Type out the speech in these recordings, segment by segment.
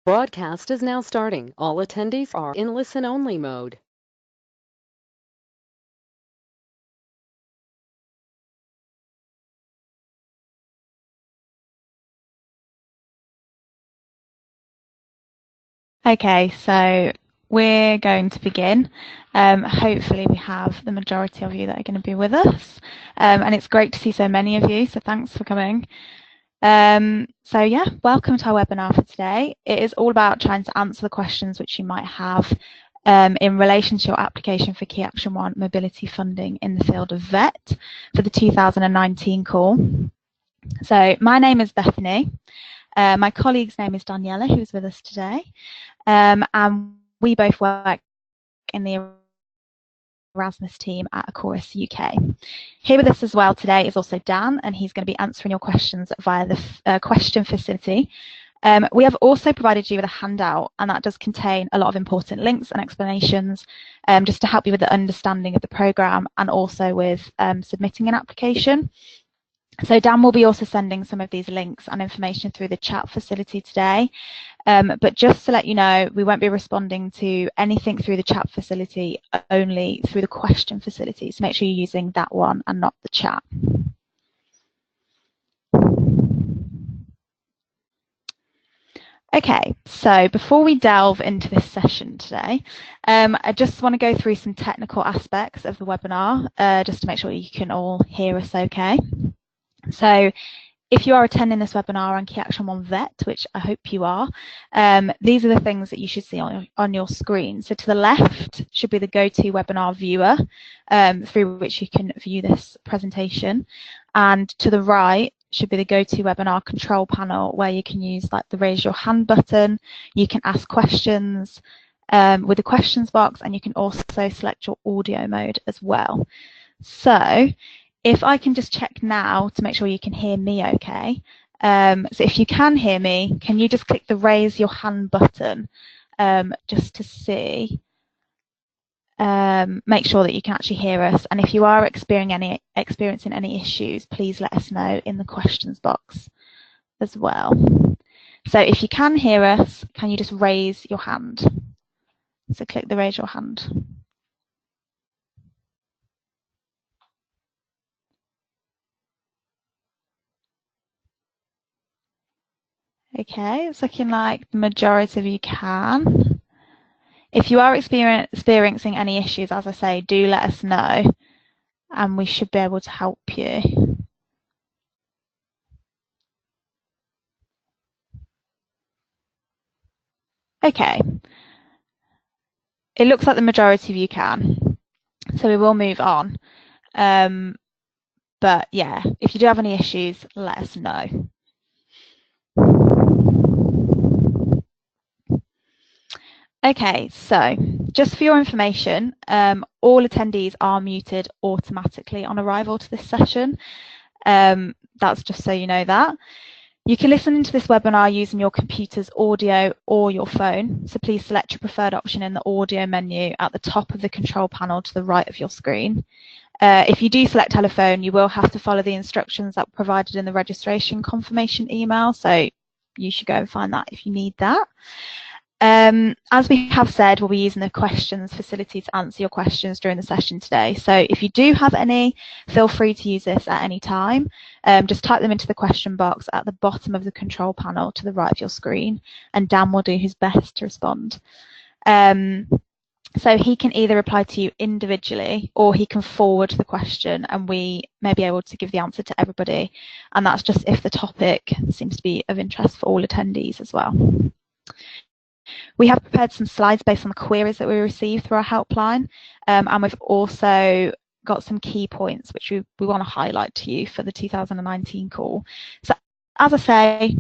Broadcast is now starting. All attendees are in listen-only mode. Okay, so we're going to begin. Hopefully we have the majority of you that are going to be with us. And it's great to see so many of you, so thanks for coming. So yeah, welcome to our webinar for today. It is all about trying to answer the questions which you might have in relation to your application for Key Action 1 mobility funding in the field of VET for the 2019 call. So my name is Bethany. My colleague's name is Daniela, who's with us today. And we both work in the Erasmus team at Chorus UK. Here with us as well today is also Dan, and he's going to be answering your questions via the question facility. We have also provided you with a handout, and that does contain a lot of important links and explanations just to help you with the understanding of the programme and also with submitting an application. So Dan will be also sending some of these links and information through the chat facility today. But just to let you know, we won't be responding to anything through the chat facility, only through the question facility. So make sure you're using that one and not the chat. Okay, so before we delve into this session today, I just want to go through some technical aspects of the webinar, just to make sure you can all hear us okay. So if you are attending this webinar on Key Action 1 VET, which I hope you are, these are the things that you should see on your screen. So to the left should be the GoToWebinar viewer through which you can view this presentation. And to the right should be the GoToWebinar control panel where you can use like the raise your hand button. You can ask questions with the questions box, and you can also select your audio mode as well. So if I can just check now to make sure you can hear me okay. So if you can hear me, can you just click the raise your hand button just to see, make sure that you can actually hear us. And if you are experiencing any issues, please let us know in the questions box as well. So if you can hear us, can you just raise your hand? So click the raise your hand. Okay, it's looking like the majority of you can. If you are experiencing any issues, as I say, do let us know and we should be able to help you. Okay, it looks like the majority of you can, so we will move on. But yeah, if you do have any issues, let us know. Okay, so just for your information, all attendees are muted automatically on arrival to this session. That's just so you know that. You can listen into this webinar using your computer's audio or your phone, so please select your preferred option in the audio menu at the top of the control panel to the right of your screen. If you do select telephone, you will have to follow the instructions that were provided in the registration confirmation email, so you should go and find that if you need that. As we have said, we'll be using the questions facility to answer your questions during the session today. So if you do have any, feel free to use this at any time. Just type them into the question box at the bottom of the control panel to the right of your screen, and Dan will do his best to respond. So he can either reply to you individually or he can forward the question and we may be able to give the answer to everybody. And that's just if the topic seems to be of interest for all attendees as well. We have prepared some slides based on the queries that we received through our helpline, and we've also got some key points which we want to highlight to you for the 2019 call. So as I say,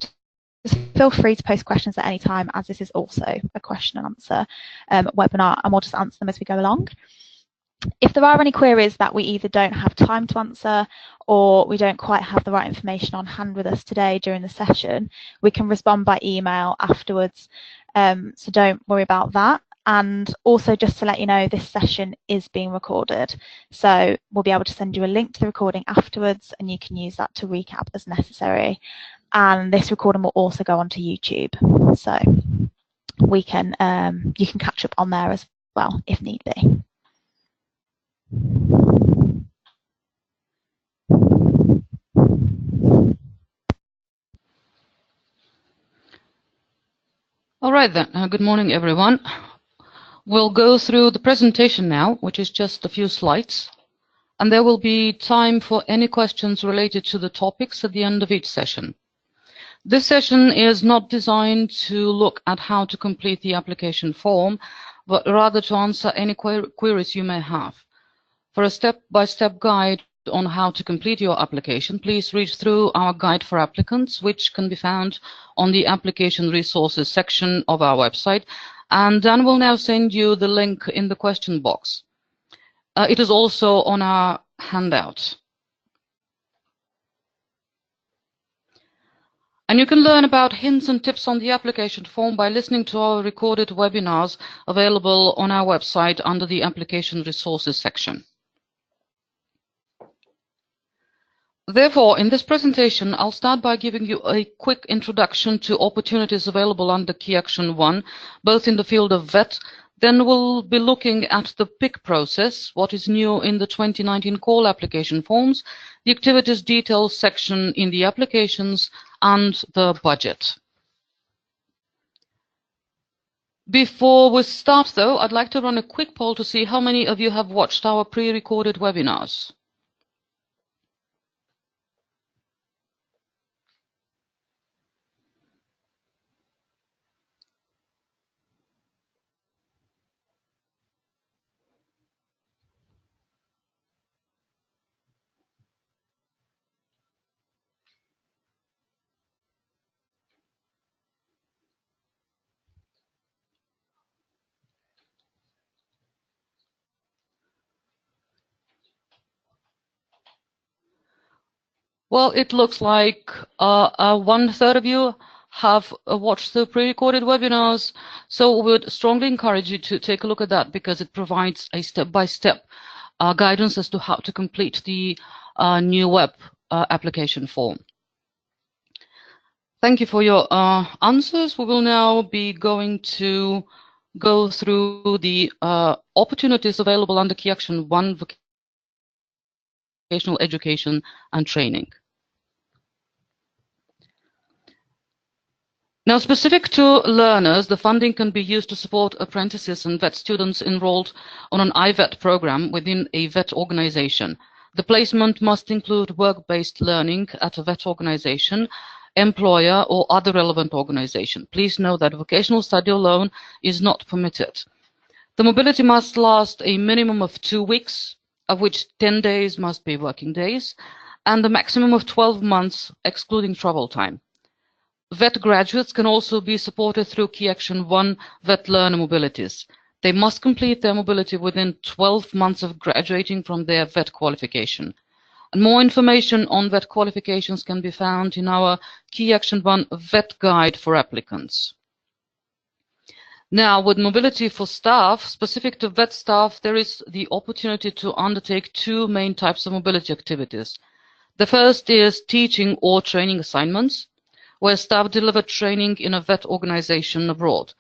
just feel free to post questions at any time, as this is also a question and answer webinar, and we'll just answer them as we go along. If there are any queries that we either don't have time to answer or we don't quite have the right information on hand with us today during the session, we can respond by email afterwards. So don't worry about that. And also just to let you know, this session is being recorded. So we'll be able to send you a link to the recording afterwards and you can use that to recap as necessary. And this recording will also go onto YouTube. So we can you can catch up on there as well if need be. All right then, good morning everyone. We'll go through the presentation now, which is just a few slides, and there will be time for any questions related to the topics at the end of each session. This session is not designed to look at how to complete the application form, but rather to answer any queries you may have. For a step-by-step guide on how to complete your application, please read through our guide for applicants, which can be found on the application resources section of our website, and Dan will now send you the link in the question box. It is also on our handout. And you can learn about hints and tips on the application form by listening to our recorded webinars available on our website under the application resources section. Therefore, in this presentation, I'll start by giving you a quick introduction to opportunities available under Key Action 1, both in the field of VET. Then we'll be looking at the PIC process, what is new in the 2019 call application forms, the activities details section in the applications, and the budget. Before we start, though, I'd like to run a quick poll to see how many of you have watched our pre-recorded webinars. Well, it looks like 1/3 of you have watched the pre-recorded webinars, so we would strongly encourage you to take a look at that because it provides a step-by-step guidance as to how to complete the new web application form. Thank you for your answers. We will now be going to go through the opportunities available under Key Action 1, Vocational Education and Training. Now, specific to learners, the funding can be used to support apprentices and VET students enrolled on an IVET program within a VET organization. The placement must include work-based learning at a VET organization, employer, or other relevant organization. Please note that vocational study alone is not permitted. The mobility must last a minimum of 2 weeks, of which 10 days must be working days, and a maximum of 12 months, excluding travel time. VET graduates can also be supported through Key Action 1 VET Learner Mobilities. They must complete their mobility within 12 months of graduating from their VET qualification. And more information on VET qualifications can be found in our Key Action 1 VET Guide for applicants. Now, with mobility for staff, specific to VET staff, there is the opportunity to undertake 2 main types of mobility activities. The first is teaching or training assignments, where staff deliver training in a VET organization abroad.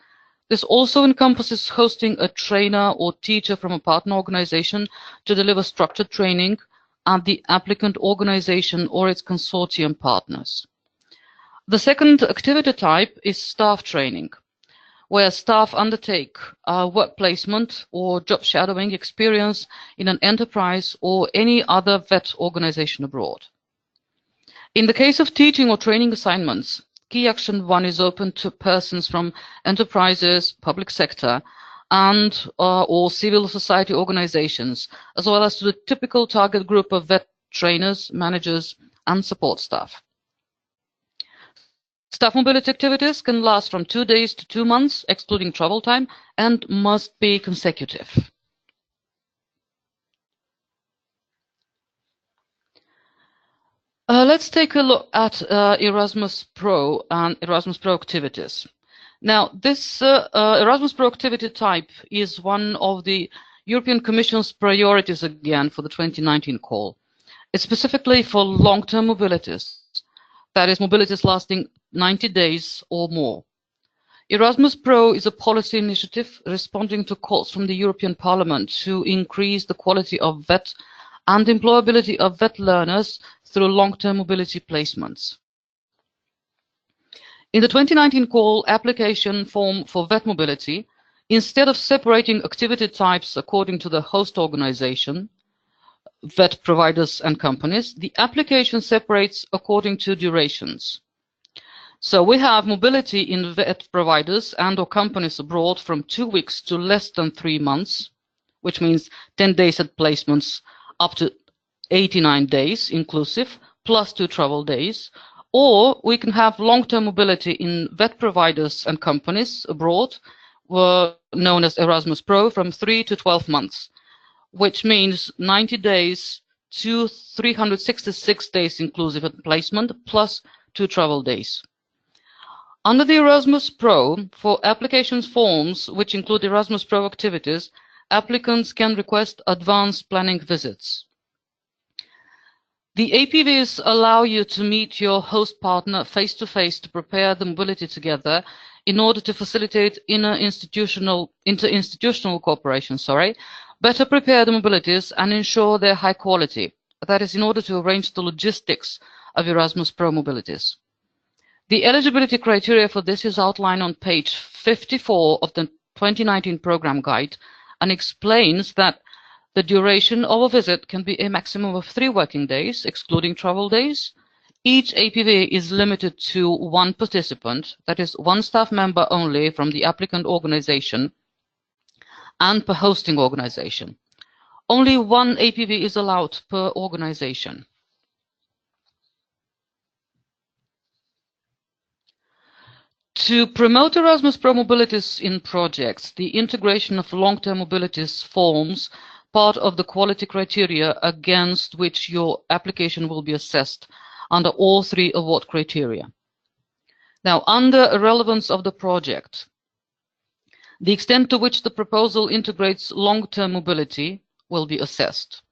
This also encompasses hosting a trainer or teacher from a partner organization to deliver structured training at the applicant organization or its consortium partners. The second activity type is staff training, where staff undertake work placement or job shadowing experience in an enterprise or any other VET organization abroad. In the case of teaching or training assignments, Key Action 1 is open to persons from enterprises, public sector, and or civil society organizations, as well as to the typical target group of VET trainers, managers, and support staff. Staff mobility activities can last from 2 days to 2 months, excluding travel time, and must be consecutive. Let's take a look at ErasmusPro and ErasmusPro activities. Now, this ErasmusPro activity type is one of the European Commission's priorities again for the 2019 call. It's specifically for long-term mobilities, that is, mobilities lasting 90 days or more. ErasmusPro is a policy initiative responding to calls from the European Parliament to increase the quality of VET and employability of VET learners through long-term mobility placements. In the 2019 call application form for VET mobility, instead of separating activity types according to the host organization, VET providers and companies, the application separates according to durations. So we have mobility in VET providers and or companies abroad from 2 weeks to less than 3 months, which means 10 days at placements up to 89 days inclusive, plus 2 travel days. Or we can have long-term mobility in VET providers and companies abroad, known as ErasmusPro, from 3 to 12 months, which means 90 days to 366 days inclusive at placement, plus 2 travel days. Under the ErasmusPro, for applications forms which include ErasmusPro activities, applicants can request advanced planning visits. The APVs allow you to meet your host partner face-to-face to prepare the mobility together in order to facilitate interinstitutional cooperation, better prepare the mobilities and ensure their high quality. That is in order to arrange the logistics of ErasmusPro mobilities. The eligibility criteria for this is outlined on page 54 of the 2019 program guide and explains that the duration of a visit can be a maximum of 3 working days, excluding travel days. Each APV is limited to 1 participant, that is 1 staff member only from the applicant organization and per hosting organization. Only 1 APV is allowed per organization. To promote ErasmusPro mobilities in projects, the integration of long-term mobilities forms part of the quality criteria against which your application will be assessed under all 3 award criteria. Now, under relevance of the project, the extent to which the proposal integrates long-term mobility will be assessed.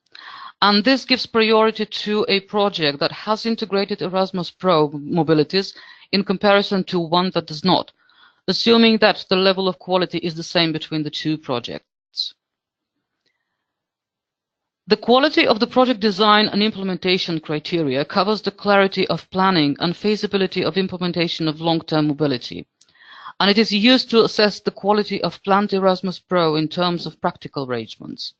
And this gives priority to a project that has integrated ErasmusPro mobilities in comparison to one that does not, assuming that the level of quality is the same between the 2 projects. The quality of the project design and implementation criteria covers the clarity of planning and feasibility of implementation of long-term mobility, and it is used to assess the quality of planned ErasmusPro in terms of practical arrangements.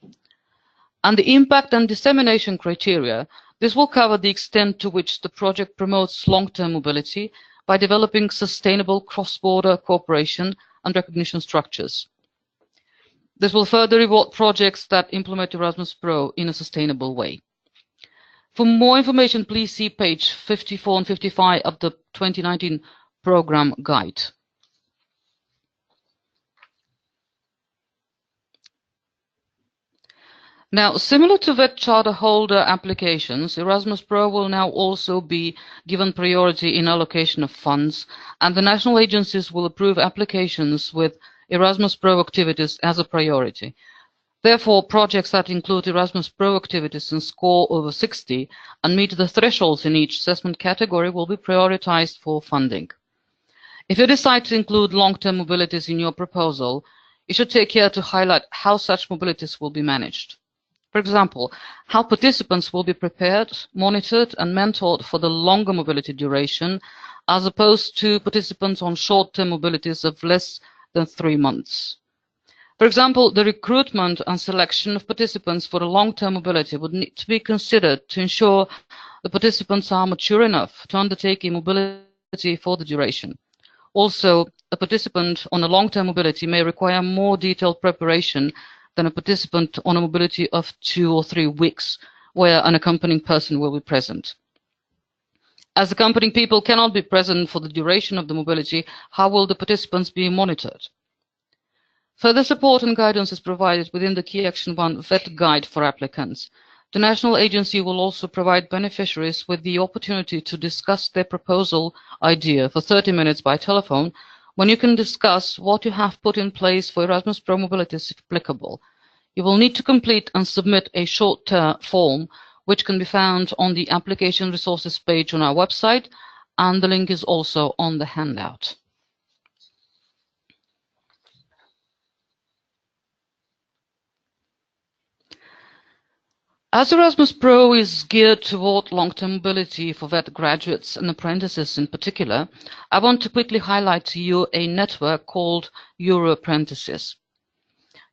And the impact and dissemination criteria, this will cover the extent to which the project promotes long-term mobility by developing sustainable cross-border cooperation and recognition structures. This will further reward projects that implement ErasmusPro in a sustainable way. For more information, please see page 54 and 55 of the 2019 program guide. Now, similar to VET charter holder applications, ErasmusPro will now also be given priority in allocation of funds, and the national agencies will approve applications with ErasmusPro activities as a priority. Therefore, projects that include ErasmusPro activities and score over 60 and meet the thresholds in each assessment category will be prioritized for funding. If you decide to include long-term mobilities in your proposal, you should take care to highlight how such mobilities will be managed. For example, how participants will be prepared, monitored, and mentored for the longer mobility duration, as opposed to participants on short-term mobilities of less than 3 months. For example, the recruitment and selection of participants for a long-term mobility would need to be considered to ensure the participants are mature enough to undertake a mobility for the duration. Also, a participant on a long-term mobility may require more detailed preparation than a participant on a mobility of 2 or 3 weeks, where an accompanying person will be present. As accompanying people cannot be present for the duration of the mobility, how will the participants be monitored? Further support and guidance is provided within the Key Action 1 VET guide for applicants. The national agency will also provide beneficiaries with the opportunity to discuss their proposal idea for 30 minutes by telephone, when you can discuss what you have put in place for ErasmusPro mobilities if applicable. You will need to complete and submit a short form, which can be found on the application resources page on our website, and the link is also on the handout. As ErasmusPro is geared toward long-term mobility for VET graduates and apprentices in particular, I want to quickly highlight to you a network called EuroApprentices.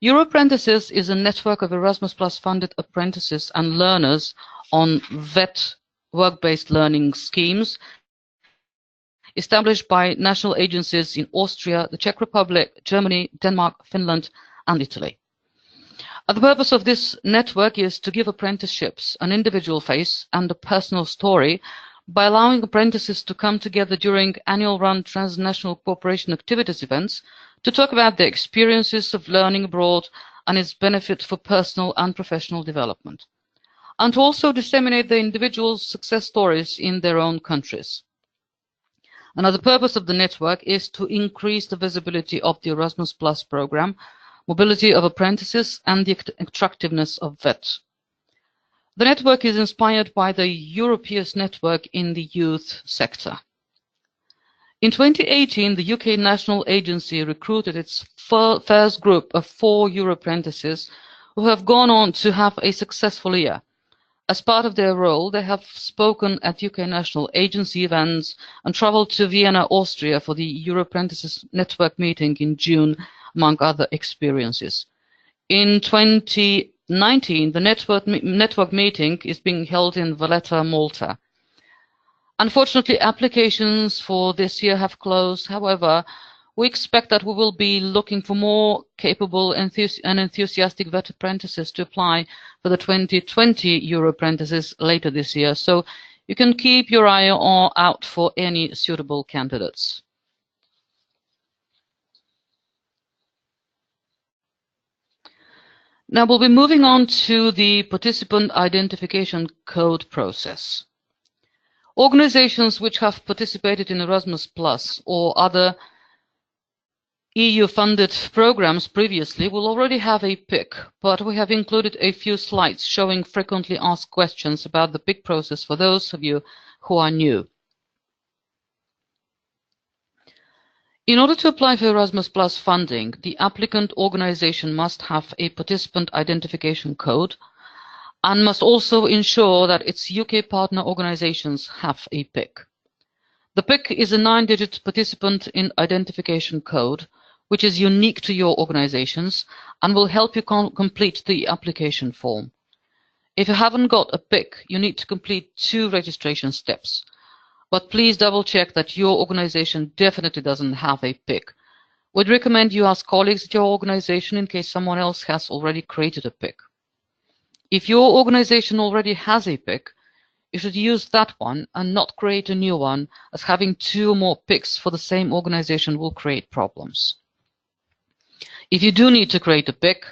EuroApprentices is a network of Erasmus Plus funded apprentices and learners on VET work-based learning schemes established by national agencies in Austria, the Czech Republic, Germany, Denmark, Finland, and Italy. The purpose of this network is to give apprenticeships an individual face and a personal story by allowing apprentices to come together during annual run transnational cooperation activities events to talk about their experiences of learning abroad and its benefit for personal and professional development, and to also disseminate the individuals' success stories in their own countries. Another purpose of the network is to increase the visibility of the Erasmus Plus program, mobility of apprentices, and the attractiveness of VET. The network is inspired by the Europeus network in the youth sector. In 2018, the UK National Agency recruited its first group of 4 EuroApprentices who have gone on to have a successful year. As part of their role, they have spoken at UK National Agency events and travelled to Vienna, Austria for the EuroApprentices network meeting in June, among other experiences. In 2019, the network meeting is being held in Valletta, Malta. Unfortunately, applications for this year have closed. However, we expect that we will be looking for more capable and enthusiastic VET apprentices to apply for the 2020 EuroApprentices later this year. So you can keep your eye out for any suitable candidates. Now we'll be moving on to the participant identification code process. Organizations which have participated in Erasmus Plus or other EU-funded programs previously will already have a PIC, but we have included a few slides showing frequently asked questions about the PIC process for those of you who are new. In order to apply for Erasmus Plus funding, the applicant organization must have a participant identification code and must also ensure that its UK partner organizations have a PIC. The PIC is a 9-digit participant identification code, which is unique to your organizations and will help you complete the application form. If you haven't got a PIC, you need to complete 2 registration steps. But please double check that your organization definitely doesn't have a PIC. We'd recommend you ask colleagues at your organization in case someone else has already created a PIC. If your organization already has a PIC, you should use that one and not create a new one, as having 2 or more PICs for the same organization will create problems. If you do need to create a PIC,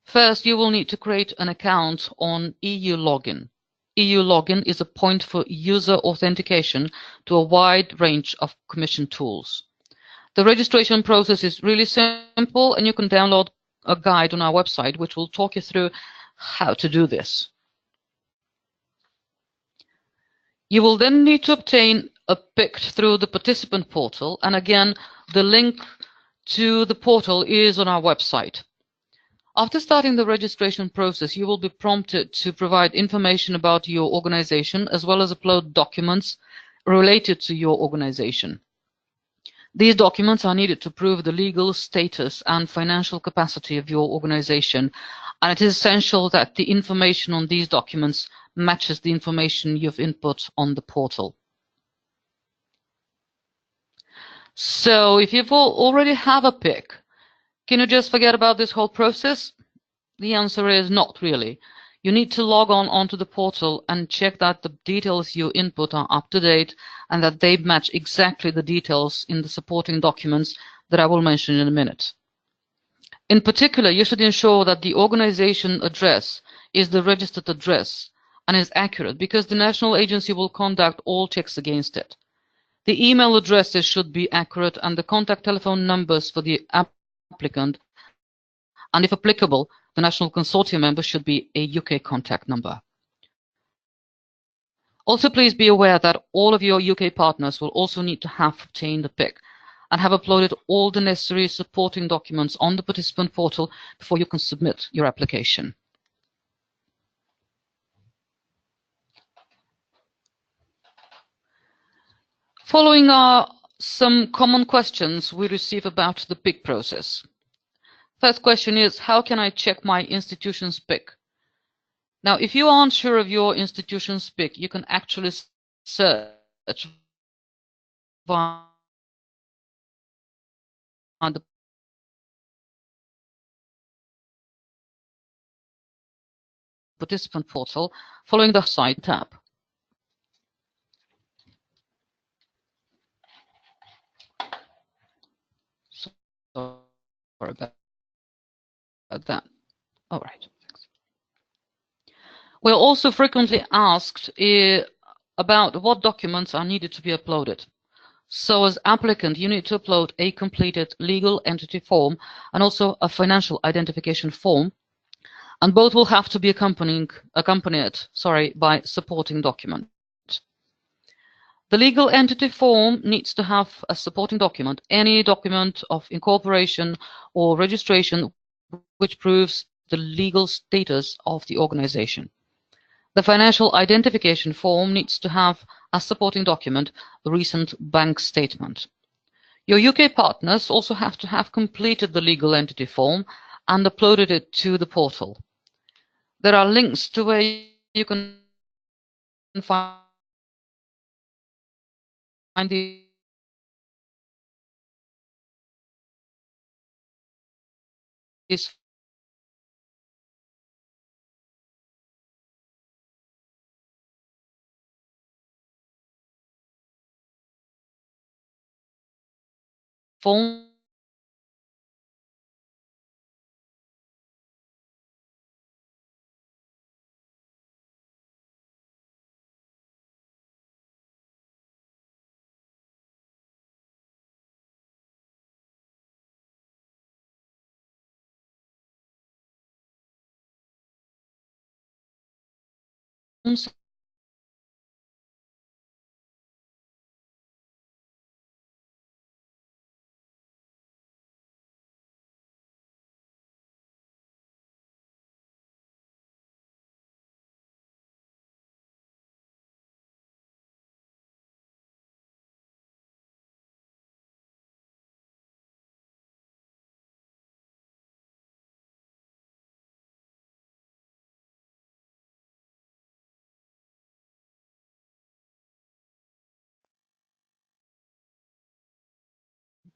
first you will need to create an account on EU Login. EU Login is a point for user authentication to a wide range of Commission tools. The registration process is really simple, and you can download a guide on our website which will talk you through how to do this. You will then need to obtain a PIC through the participant portal, and again, the link to the portal is on our website. After starting the registration process, you will be prompted to provide information about your organization as well as upload documents related to your organization. These documents are needed to prove the legal status and financial capacity of your organization, and it is essential that the information on these documents matches the information you've input on the portal. So if you already have a PIC, can you just forget about this whole process? The answer is not really. You need to log onto the portal and check that the details you input are up to date and that they match exactly the details in the supporting documents that I will mention in a minute. In particular, you should ensure that the organization address is the registered address and is accurate, because the national agency will conduct all checks against it. The email addresses should be accurate and the contact telephone numbers for the applicant, and if applicable, the national consortium member should be a UK contact number. Also, please be aware that all of your UK partners will also need to have obtained a PIC and have uploaded all the necessary supporting documents on the participant portal before you can submit your application. Following are some common questions we receive about the PIC process. First question is, how can I check my institution's PIC? Now, if you aren't sure of your institution's PIC, you can actually search via the participant portal following the site tab. Sorry about that. All right. Thanks. We're also frequently asked about what documents are needed to be uploaded. So as applicant, you need to upload a completed legal entity form and also a financial identification form, and both will have to be accompanied by supporting documents. The legal entity form needs to have a supporting document, any document of incorporation or registration which proves the legal status of the organization. The financial identification form needs to have as supporting document the recent bank statement. Your UK partners also have to have completed the legal entity form and uploaded it to the portal. There are links to where you can find these forms.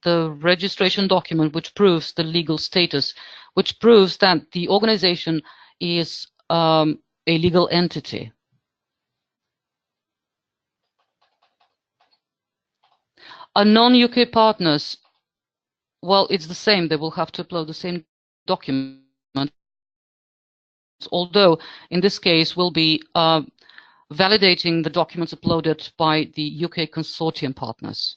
The registration document which proves the legal status, which proves that the organization is a legal entity. Our non-UK partners, well, it's the same. They will have to upload the same document, although in this case we'll be validating the documents uploaded by the UK Consortium partners.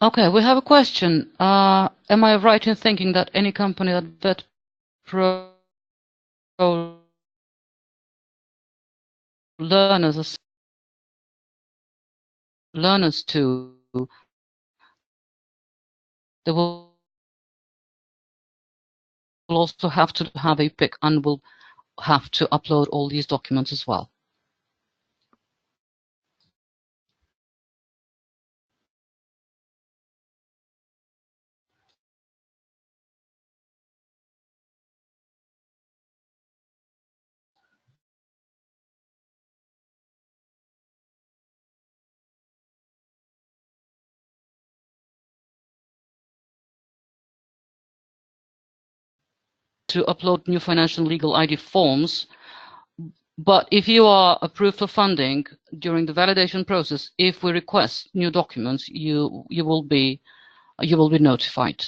Okay, we have a question. Am I right in thinking that any company that VetPro learners to, they will also have to have a PIC and will have to upload all these documents as well? To upload new financial legal ID forms, but if you are approved for funding during the validation process, if we request new documents, you will be notified.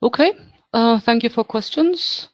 Okay, thank you for questions.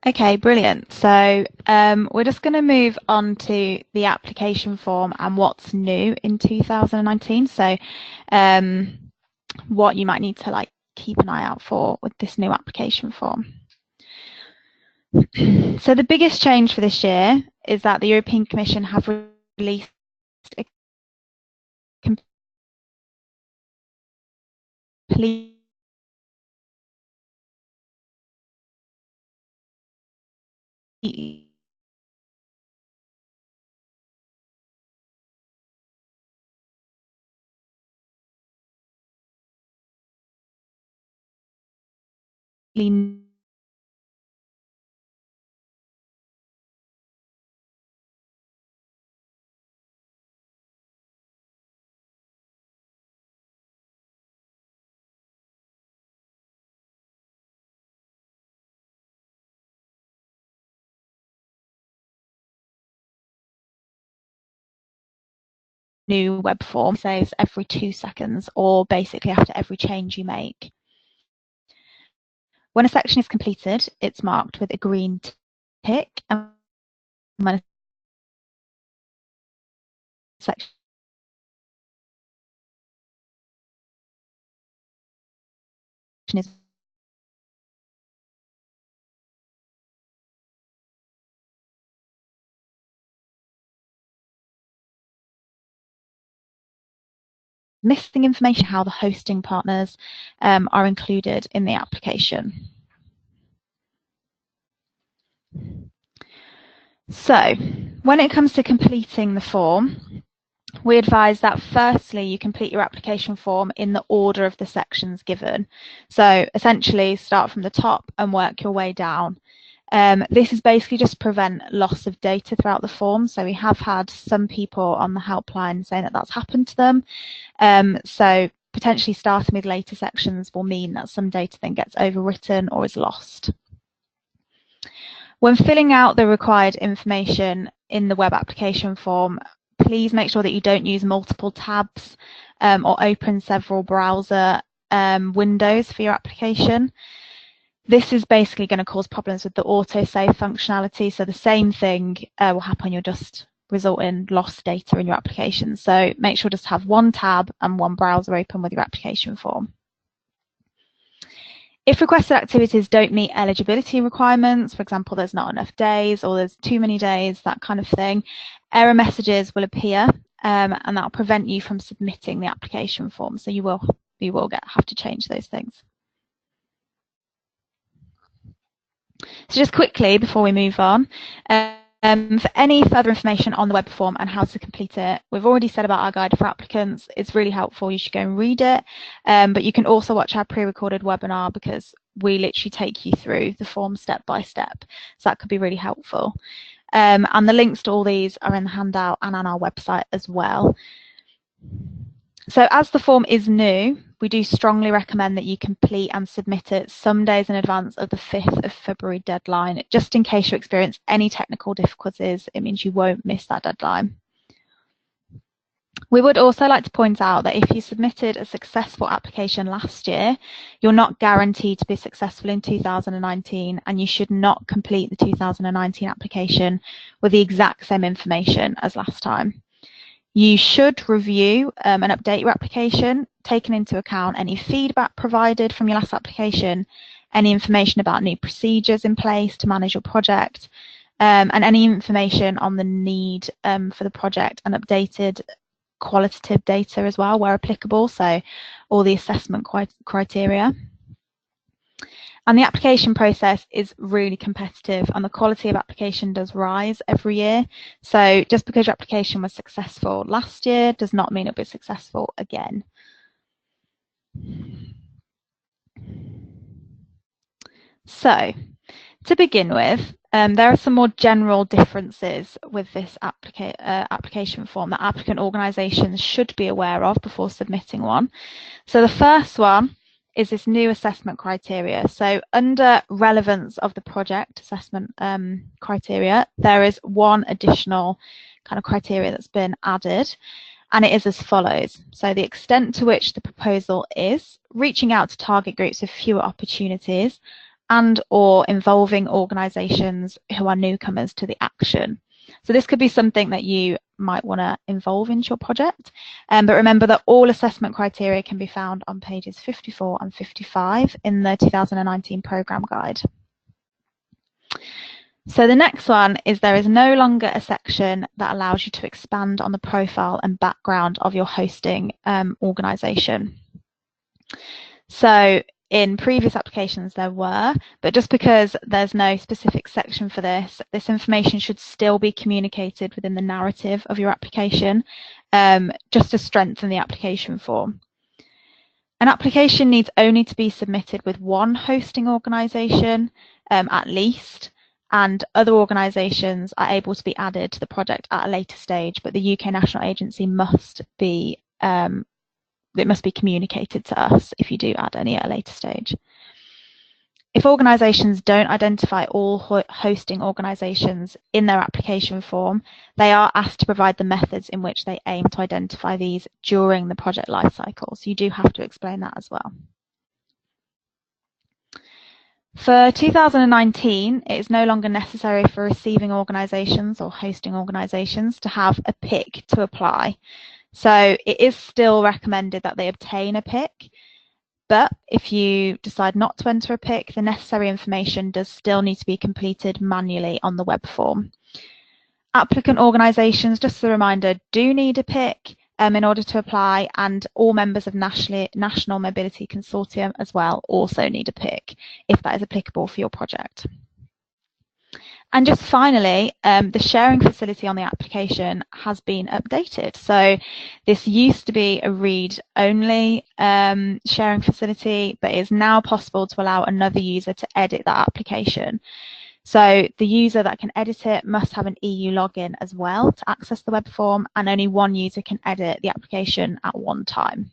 Okay, brilliant. So we're just going to move on to the application form and what's new in 2019. So what you might need to keep an eye out for with this new application form. So the biggest change for this year is that the European Commission have released a complete new web form. Saves every 2 seconds or basically after every change you make. When a section is completed, it's marked with a green tick, and when a section is missing information, how the hosting partners are included in the application. So when it comes to completing the form, we advise that firstly you complete your application form in the order of the sections given. So essentially start from the top and work your way down. This is basically just to prevent loss of data throughout the form. So we have had some people on the helpline saying that that's happened to them. So potentially starting with later sections will mean that some data then gets overwritten or is lost. When filling out the required information in the web application form, please make sure that you don't use multiple tabs or open several browser windows for your application. This is basically going to cause problems with the autosave functionality. So the same thing will happen. You'll just result in lost data in your application. So make sure just to have one tab and one browser open with your application form. If requested activities don't meet eligibility requirements, for example, there's not enough days or there's too many days, that kind of thing, error messages will appear and that will prevent you from submitting the application form. So you will have to change those things. So just quickly before we move on, for any further information on the web form and how to complete it, we've already said about our guide for applicants. It's really helpful. You should go and read it. But you can also watch our pre-recorded webinar because we literally take you through the form step by step. So that could be really helpful. And the links to all these are in the handout and on our website as well. So as the form is new, we do strongly recommend that you complete and submit it some days in advance of the 5th of February deadline, just in case you experience any technical difficulties. It means you won't miss that deadline. We would also like to point out that if you submitted a successful application last year, you're not guaranteed to be successful in 2019, and you should not complete the 2019 application with the exact same information as last time. You should review and update your application, taking into account any feedback provided from your last application, any information about new procedures in place to manage your project, and any information on the need for the project and updated qualitative data as well, where applicable, so all the assessment criteria. And the application process is really competitive and the quality of application does rise every year. So just because your application was successful last year does not mean it'll be successful again. So to begin with, there are some more general differences with this application form that applicant organisations should be aware of before submitting one. So the first one is this new assessment criteria. So under relevance of the project assessment criteria, there is one additional kind of criteria that's been added, and it is as follows. So the extent to which the proposal is reaching out to target groups with fewer opportunities and or involving organisations who are newcomers to the action. So this could be something that you might want to involve into your project. But remember that all assessment criteria can be found on pages 54 and 55 in the 2019 programme guide. So the next one is there is no longer a section that allows you to expand on the profile and background of your hosting organisation. So in previous applications there were, but just because there's no specific section for this, this information should still be communicated within the narrative of your application, just to strengthen the application form. An application needs only to be submitted with one hosting organisation at least, and other organisations are able to be added to the project at a later stage, but the UK National Agency must be it must be communicated to us if you do add any at a later stage. If organisations don't identify all hosting organisations in their application form, they are asked to provide the methods in which they aim to identify these during the project lifecycle. So you do have to explain that as well. For 2019, it is no longer necessary for receiving organisations or hosting organisations to have a PIC to apply. So it is still recommended that they obtain a PIC, but if you decide not to enter a PIC, the necessary information does still need to be completed manually on the web form. Applicant organisations, just as a reminder, do need a PIC, in order to apply, and all members of National Mobility Consortium as well also need a PIC if that is applicable for your project. And just finally, the sharing facility on the application has been updated. So this used to be a read-only sharing facility, but it is now possible to allow another user to edit that application. So the user that can edit it must have an EU login as well to access the web form, and only one user can edit the application at one time.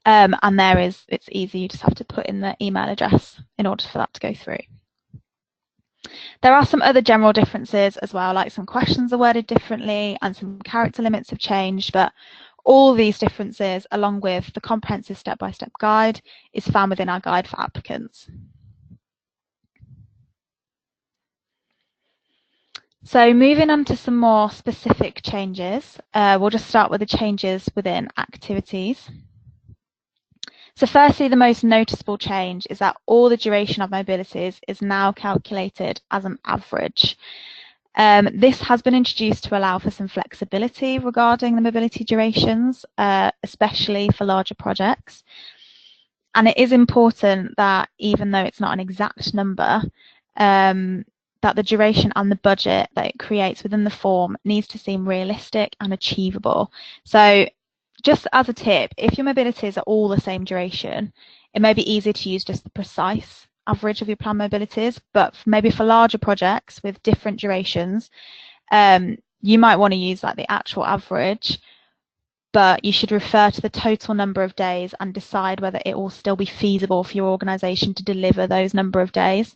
And it's easy, you just have to put in the email address in order for that to go through. There are some other general differences as well, like some questions are worded differently and some character limits have changed, but all these differences, along with the comprehensive step-by-step guide, is found within our guide for applicants. So moving on to some more specific changes, we'll just start with the changes within activities. So firstly, the most noticeable change is that all the duration of mobilities is now calculated as an average. This has been introduced to allow for some flexibility regarding the mobility durations, especially for larger projects. And it is important that even though it's not an exact number, that the duration and the budget that it creates within the form needs to seem realistic and achievable. So just as a tip, if your mobilities are all the same duration, it may be easier to use just the precise average of your planned mobilities, but maybe for larger projects with different durations, you might want to use like the actual average, but you should refer to the total number of days and decide whether it will still be feasible for your organisation to deliver those number of days.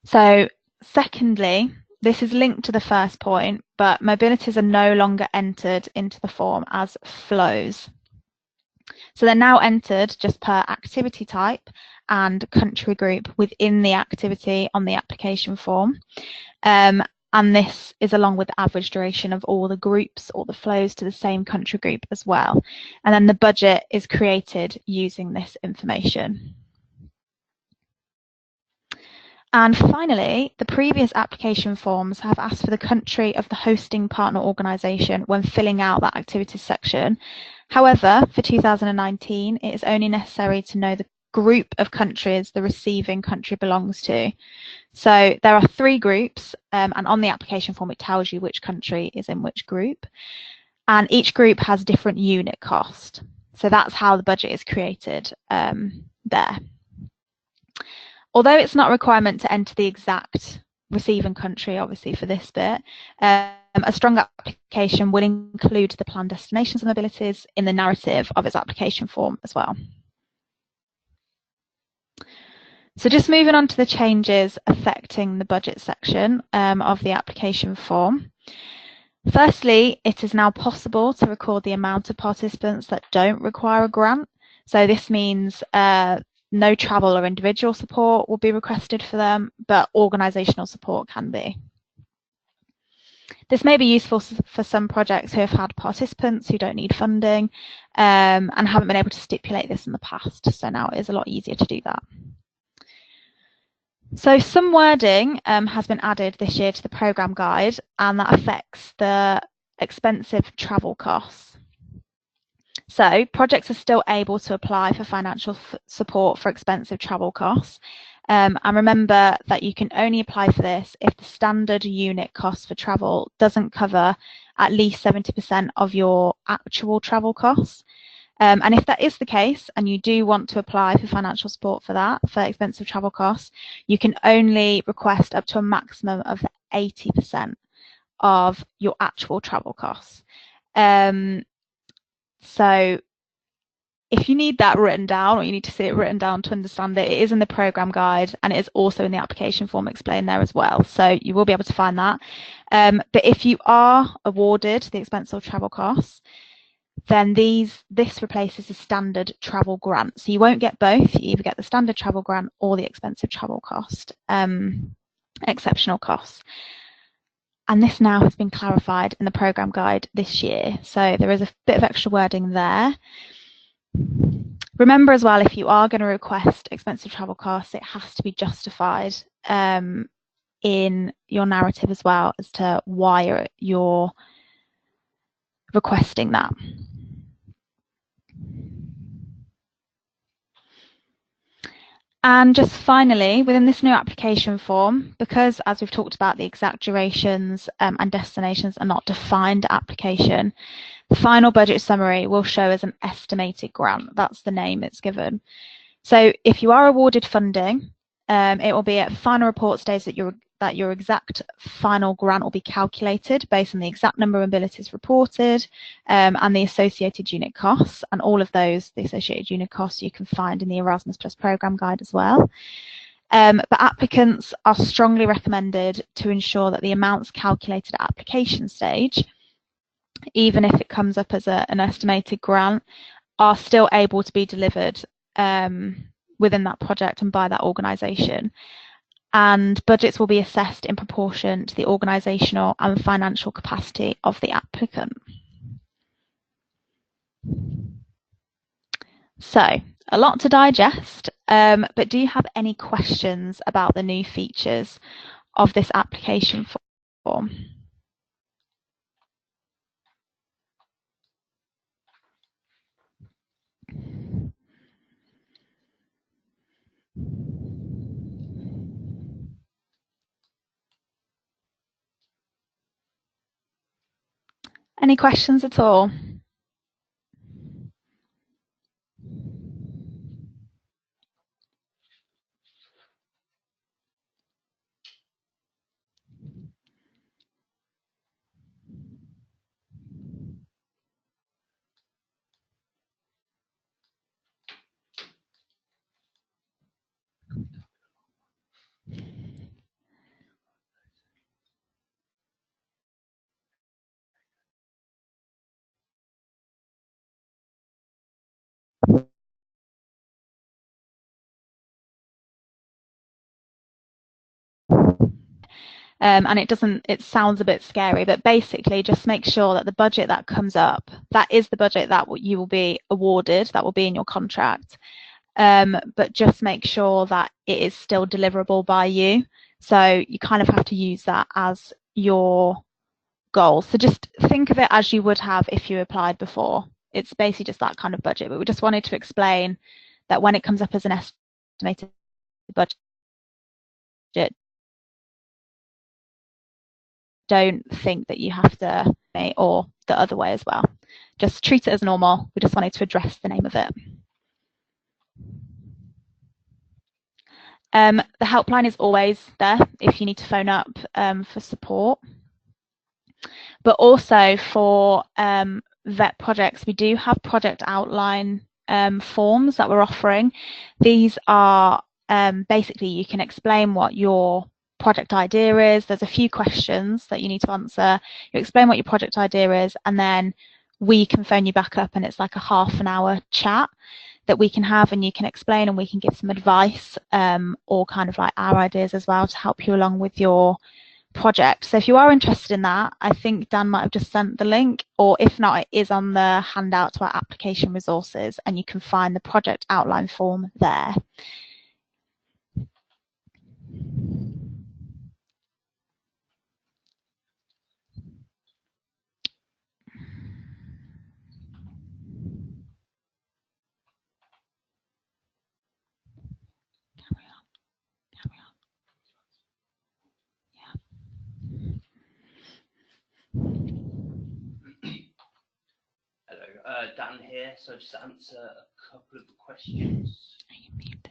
So secondly, this is linked to the first point, but mobilities are no longer entered into the form as flows. So they're now entered just per activity type and country group within the activity on the application form. And this is along with the average duration of all the groups or the flows to the same country group as well. And then the budget is created using this information. And finally, the previous application forms have asked for the country of the hosting partner organisation when filling out that activities section. However, for 2019, it is only necessary to know the group of countries the receiving country belongs to. So there are 3 groups, and on the application form it tells you which country is in which group. And each group has different unit cost. So that's how the budget is created there. Although it's not a requirement to enter the exact receiving country, obviously, for this bit, a strong application will include the planned destinations and mobilities in the narrative of its application form as well. So just moving on to the changes affecting the budget section of the application form. Firstly, it is now possible to record the amount of participants that don't require a grant. So this means no travel or individual support will be requested for them, but organisational support can be. This may be useful for some projects who have had participants who don't need funding and haven't been able to stipulate this in the past. So now it is a lot easier to do that. So some wording has been added this year to the programme guide, and that affects the expensive travel costs. So projects are still able to apply for financial support for expensive travel costs. And remember that you can only apply for this if the standard unit cost for travel doesn't cover at least 70% of your actual travel costs. And if that is the case, and you do want to apply for financial support for that, for expensive travel costs, you can only request up to a maximum of 80% of your actual travel costs. So if you need that written down, or you need to see it written down to understand it, it is in the programme guide, and it is also in the application form explained there as well. So you will be able to find that. But if you are awarded the expensive travel costs, then this replaces the standard travel grant. So you won't get both. You either get the standard travel grant or the expensive travel cost, exceptional costs. And this now has been clarified in the programme guide this year. So there is a bit of extra wording there. Remember as well, if you are going to request expensive travel costs, it has to be justified in your narrative as well as to why you're requesting that. And just finally, within this new application form, because as we've talked about, the exact durations and destinations are not defined application, the final budget summary will show as an estimated grant. That's the name it's given. So if you are awarded funding, it will be at final report stage that your exact final grant will be calculated based on the exact number of abilities reported and the associated unit costs, and all of those, the associated unit costs, you can find in the Erasmus Plus programme guide as well. But applicants are strongly recommended to ensure that the amounts calculated at application stage, even if it comes up as an estimated grant, are still able to be delivered within that project and by that organisation. And budgets will be assessed in proportion to the organisational and financial capacity of the applicant. So, a lot to digest, but do you have any questions about the new features of this application form? Any questions at all? And it sounds a bit scary, but basically just make sure that the budget that comes up, that is the budget that you will be awarded, that will be in your contract. But just make sure that it is still deliverable by you. So you kind of have to use that as your goal. So just think of it as you would have if you applied before. It's basically just that kind of budget, but we just wanted to explain that when it comes up as an estimated budget, don't think that you have to, or the other way as well. Just treat it as normal. We just wanted to address the name of it. The helpline is always there if you need to phone up for support. But also for VET projects, we do have project outline forms that we're offering. These are basically, you can explain what your project idea is. There's a few questions that you need to answer. You explain what your project idea is, and then we can phone you back up, and it's like a half-an-hour chat that we can have, and you can explain, and we can give some advice or kind of like our ideas as well to help you along with your project. So if you are interested in that, I think Dan might have just sent the link, or if not, it is on the handout to our application resources, and you can find the project outline form there. Hello, Dan here. So just to answer a couple of questions. Are you muted?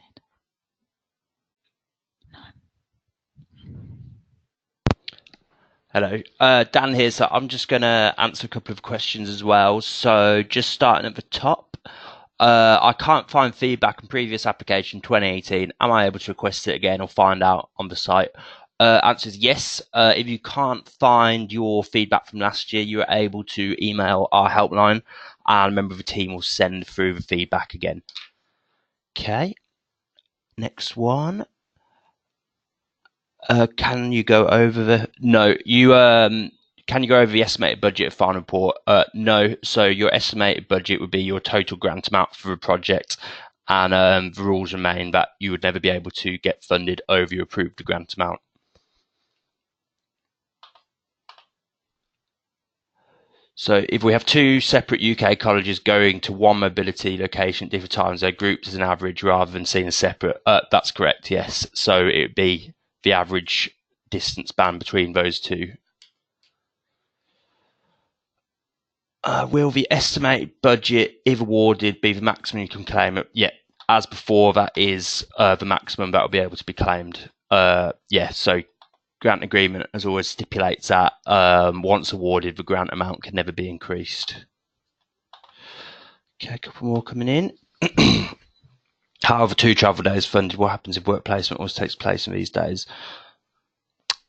Hello, Dan here. So I'm just going to answer a couple of questions as well. So just starting at the top, I can't find feedback on previous application 2018. Am I able to request it again or find out on the site? Answer is yes. If you can't find your feedback from last year, you are able to email our helpline, and a member of the team will send through the feedback again. Okay. Next one. Can you go over the? No, you can you go over the estimated budget of final report? No. So your estimated budget would be your total grant amount for the project, and the rules remain that you would never be able to get funded over your approved grant amount. So if we have two separate UK colleges going to one mobility location at different times, they're grouped as an average rather than seen as separate. That's correct, yes. So it would be the average distance band between those two. Will the estimated budget, if awarded, be the maximum you can claim? Yeah, as before, that is the maximum that will be able to be claimed. Yeah, so grant agreement, as always, stipulates that once awarded, the grant amount can never be increased. Okay, a couple more coming in. How are the 2 travel days funded? What happens if work placement always takes place in these days?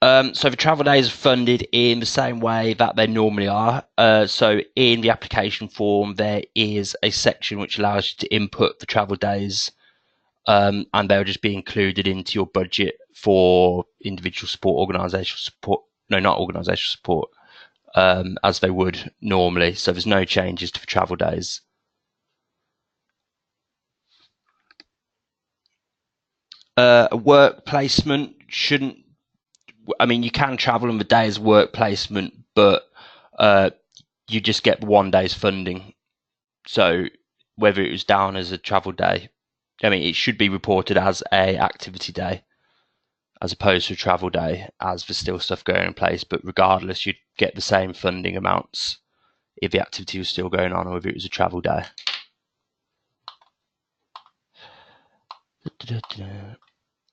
So the travel days are funded in the same way that they normally are. So in the application form, there is a section which allows you to input the travel days, and they'll just be included into your budget for individual support, organisational support. No, not organisational support, as they would normally. So there's no changes to the travel days. A work placement shouldn't. I mean, you can travel on the day's work placement, but you just get 1 day's funding. So whether it was down as a travel day, I mean, it should be reported as a activity day as opposed to a travel day, as there's still stuff going in place. But regardless, you'd get the same funding amounts if the activity was still going on or if it was a travel day.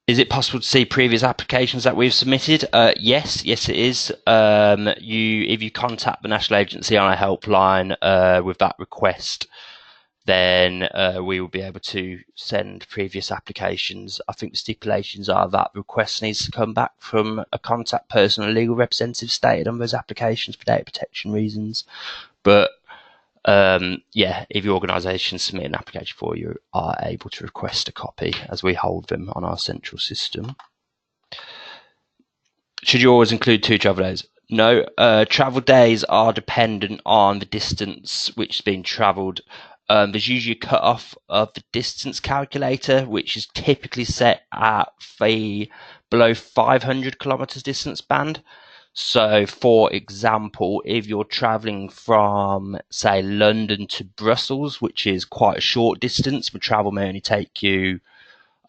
Is it possible to see previous applications that we've submitted? Yes, it is. If you contact the National Agency on a helpline with that request, then we will be able to send previous applications. I think the stipulations are that the request needs to come back from a contact person or legal representative stated on those applications for data protection reasons. But yeah, if your organisation submit an application for you, are able to request a copy as we hold them on our central system. Should you always include 2 travel days? No, travel days are dependent on the distance which has been travelled. There's usually a cut-off of the distance calculator, which is typically set at the below 500 kilometres distance band. So, for example, if you're travelling from, say, London to Brussels, which is quite a short distance, the travel may only take you,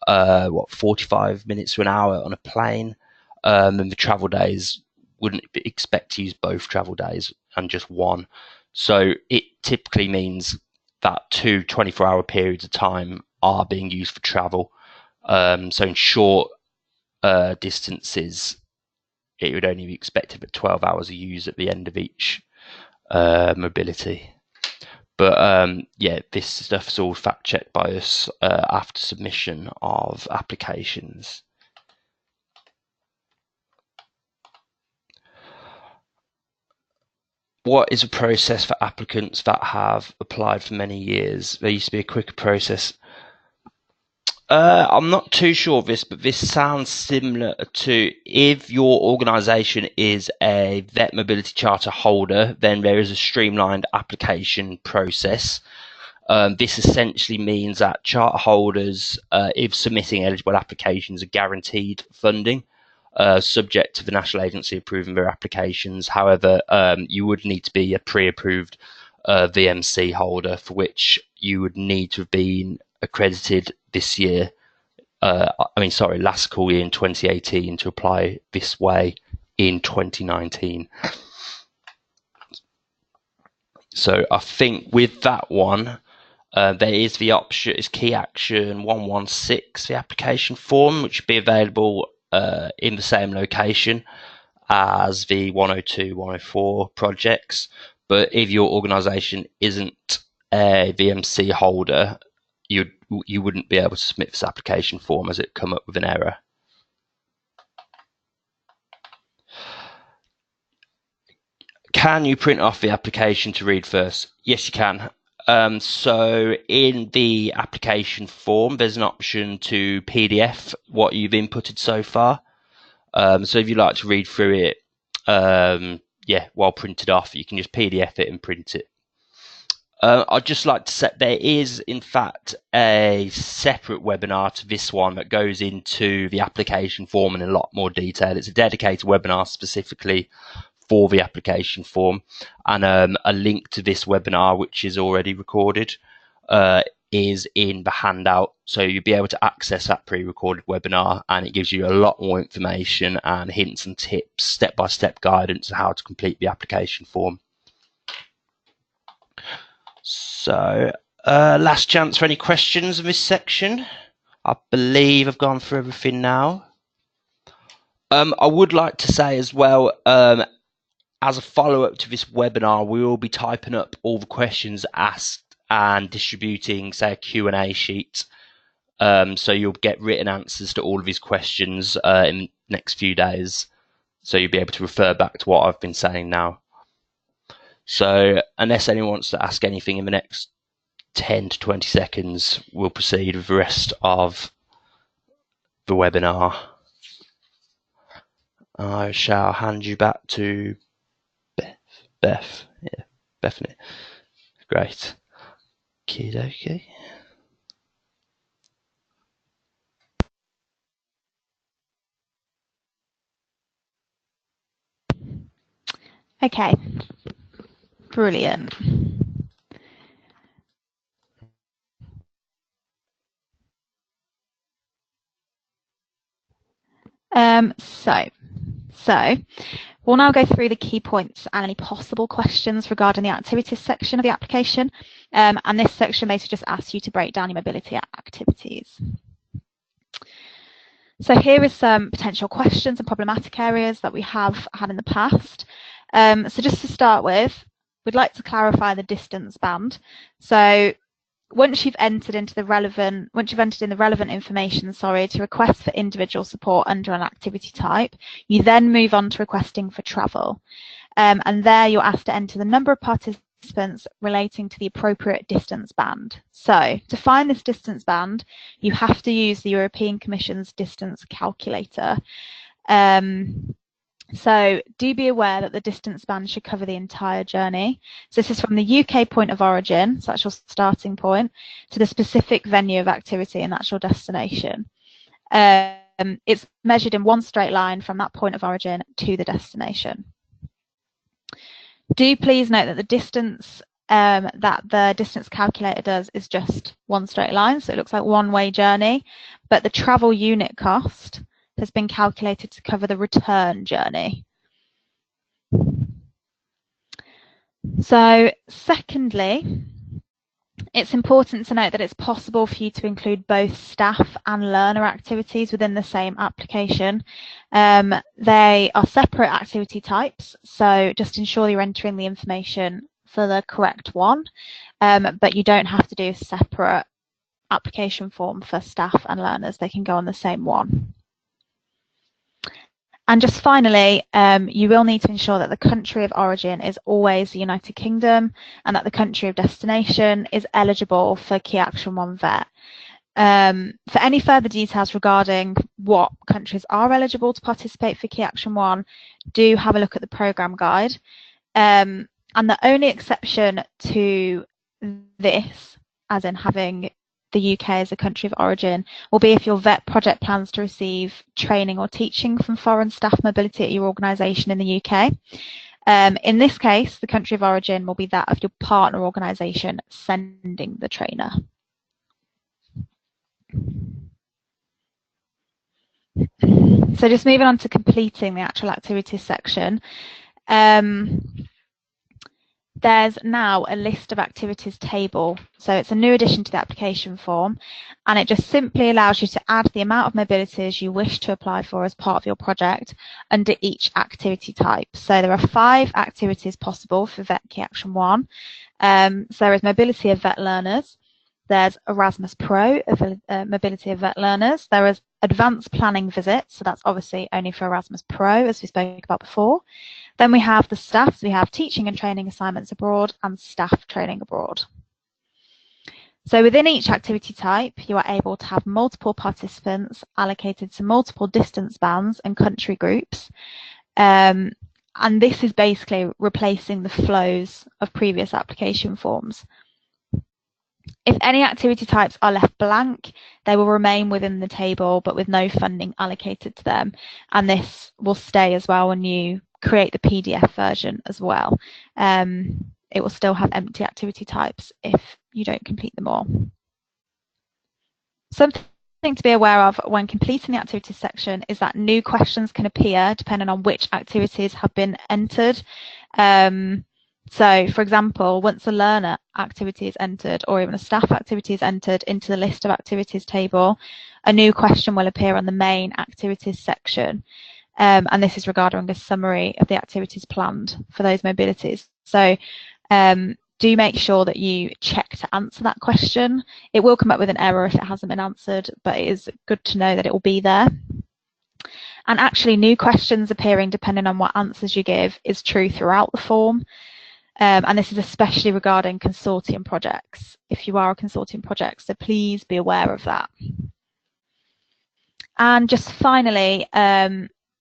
45 minutes to an hour on a plane, then the travel days wouldn't expect to use both travel days and just one. So it typically means that 2 24-hour periods of time are being used for travel. So in short distances, it would only be expected that 12 hours are used at the end of each mobility. But yeah, this stuff is all fact checked by us after submission of applications. What is a process for applicants that have applied for many years? There used to be a quicker process. I'm not too sure of this, but this sounds similar to if your organisation is a VET Mobility Charter holder, then there is a streamlined application process. This essentially means that charter holders, if submitting eligible applications, are guaranteed funding, subject to the National Agency approving their applications. However, you would need to be a pre-approved VMC holder, for which you would need to have been accredited this year, last school year in 2018 to apply this way in 2019. So I think with that one, there is the option, is Key Action 116, the application form, which will be available in the same location as the 102, 104 projects. But if your organisation isn't a VMC holder, you wouldn't be able to submit this application form as it come up with an error. Can you print off the application to read first? Yes, you can. So in the application form, there's an option to PDF what you've inputted so far. So if you like to read through it, while printed off, you can just PDF it and print it. I'd just like to say there is, in fact, a separate webinar to this one that goes into the application form in a lot more detail. It's a dedicated webinar specifically for the application form, and a link to this webinar, which is already recorded, is in the handout. So you'll be able to access that pre-recorded webinar, and it gives you a lot more information and hints and tips, step-by-step guidance on how to complete the application form. So last chance for any questions in this section. I believe I've gone through everything now. I would like to say as well, as a follow-up to this webinar, we will be typing up all the questions asked and distributing, say, a Q&A sheet. So you'll get written answers to all of these questions in the next few days. So you'll be able to refer back to what I've been saying now. So unless anyone wants to ask anything in the next 10 to 20 seconds, we'll proceed with the rest of the webinar. I shall hand you back to Beth. Yeah, Bethany. Great. Okie Okay, brilliant. So we'll now go through the key points and any possible questions regarding the activities section of the application. And this section basically just asks you to break down your mobility activities. So here is some potential questions and problematic areas that we have had in the past. So just to start with, we'd like to clarify the distance band. So once you've entered in the relevant information, to request for individual support under an activity type, you then move on to requesting for travel. And there you're asked to enter the number of participants relating to the appropriate distance band. So to find this distance band, you have to use the European Commission's distance calculator. So do be aware that the distance band should cover the entire journey. So this is from the UK point of origin, so that's your starting point, to the specific venue of activity, and that's your destination. It's measured in one straight line from that point of origin to the destination. Do please note that the distance that the distance calculator does is just one straight line, so it looks like one-way journey, but the travel unit cost has been calculated to cover the return journey. So secondly, it's important to note that it's possible for you to include both staff and learner activities within the same application. They are separate activity types, so just ensure you're entering the information for the correct one, but you don't have to do a separate application form for staff and learners. They can go on the same one. And just finally, you will need to ensure that the country of origin is always the United Kingdom and that the country of destination is eligible for Key Action 1 VET. For any further details regarding what countries are eligible to participate for Key Action 1, do have a look at the programme guide. And the only exception to this, as in having the UK as a country of origin, will be if your VET project plans to receive training or teaching from foreign staff mobility at your organisation in the UK. In this case, the country of origin will be that of your partner organisation sending the trainer. So just moving on to completing the actual activities section. There's now a list of activities table. So it's a new addition to the application form, and it just simply allows you to add the amount of mobilities you wish to apply for as part of your project under each activity type. So there are 5 activities possible for VET Key Action 1. So there is mobility of VET learners. There's ErasmusPro, mobility of VET learners. There is advanced planning visits, so that's obviously only for ErasmusPro, as we spoke about before. Then we have the staff, so we have teaching and training assignments abroad and staff training abroad. So within each activity type, you are able to have multiple participants allocated to multiple distance bands and country groups. And this is basically replacing the flows of previous application forms. If any activity types are left blank, they will remain within the table, but with no funding allocated to them. And this will stay as well when you create the PDF version as well. It will still have empty activity types if you don't complete them all. Something to be aware of when completing the activities section is that new questions can appear depending on which activities have been entered. So, for example, once a learner activity is entered or even a staff activity is entered into the list of activities table, a new question will appear on the main activities section. And this is regarding a summary of the activities planned for those mobilities. So do make sure that you check to answer that question. It will come up with an error if it hasn't been answered, but it is good to know that it will be there. And actually, new questions appearing depending on what answers you give is true throughout the form. And this is especially regarding consortium projects, if you are a consortium project, so please be aware of that. And just finally,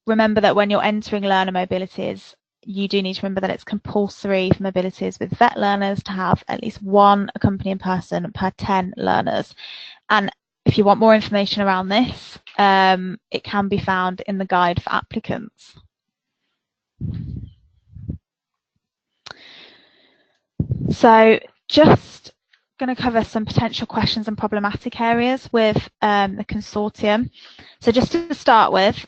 remember that when you're entering learner mobilities, you do need to remember that it's compulsory for mobilities with VET learners to have at least one accompanying person per 10 learners. And if you want more information around this, it can be found in the guide for applicants. So just going to cover some potential questions and problematic areas with the consortium. So just to start with,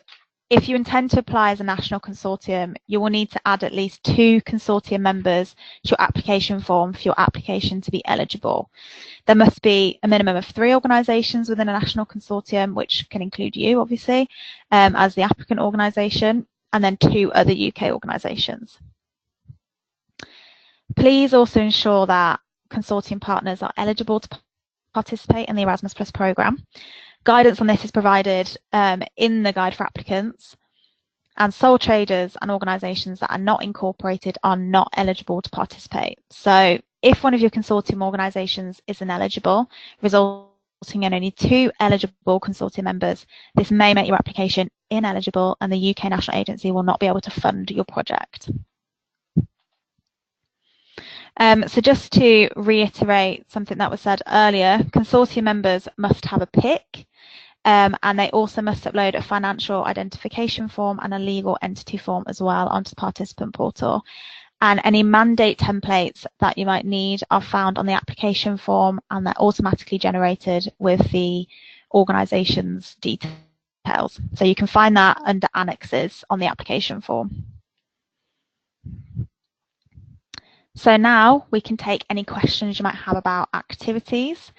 if you intend to apply as a national consortium, you will need to add at least 2 consortium members to your application form for your application to be eligible. There must be a minimum of 3 organisations within a national consortium, which can include you, obviously, as the applicant organisation, and then 2 other UK organisations. Please also ensure that consortium partners are eligible to participate in the Erasmus Plus programme. Guidance on this is provided in the guide for applicants, and sole traders and organisations that are not incorporated are not eligible to participate. So if one of your consortium organisations is ineligible, resulting in only 2 eligible consortium members, this may make your application ineligible and the UK National Agency will not be able to fund your project. So just to reiterate something that was said earlier, consortium members must have a PIC, and they also must upload a financial identification form and a legal entity form as well onto the participant portal. And any mandate templates that you might need are found on the application form, and they're automatically generated with the organisation's details. So you can find that under annexes on the application form. So now we can take any questions you might have about activities.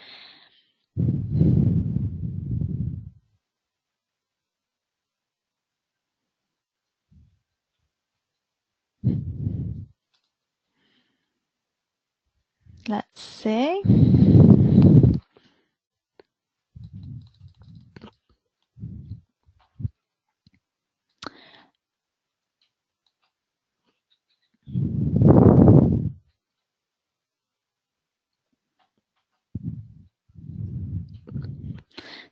Let's see.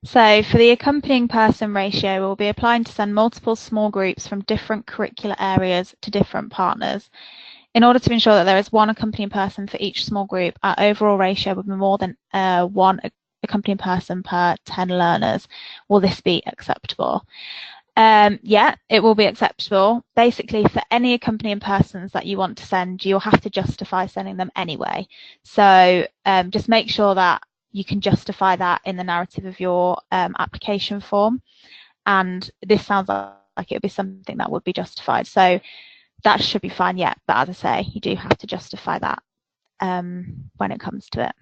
So for the accompanying person ratio, we'll be applying to send multiple small groups from different curricular areas to different partners. In order to ensure that there is one accompanying person for each small group, our overall ratio would be more than 1 accompanying person per 10 learners. Will this be acceptable? Yeah, it will be acceptable. Basically, for any accompanying persons that you want to send, you'll have to justify sending them anyway. So just make sure that you can justify that in the narrative of your application form. And this sounds like it would be something that would be justified. So that should be fine, yeah. But as I say, you do have to justify that when it comes to it.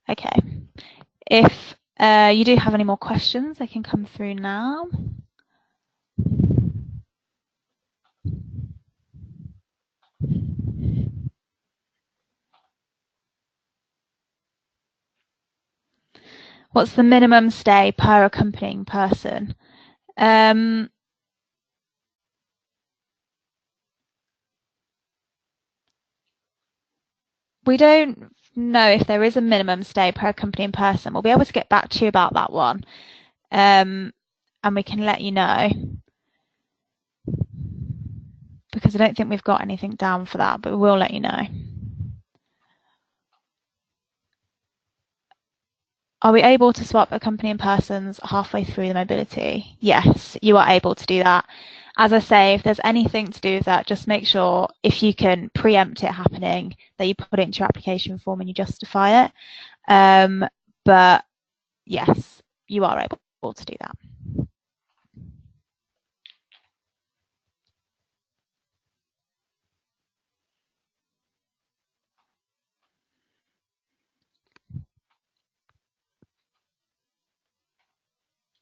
Okay. If you do have any more questions, they can come through now. What's the minimum stay per accompanying person? We don't know if there is a minimum stay per accompanying person. We'll be able to get back to you about that one, and we can let you know, because I don't think we've got anything down for that, but we will let you know. Are we able to swap accompanying persons halfway through the mobility? Yes, you are able to do that. As I say, if there's anything to do with that, just make sure if you can preempt it happening that you put it into your application form and you justify it. But yes, you are able to do that.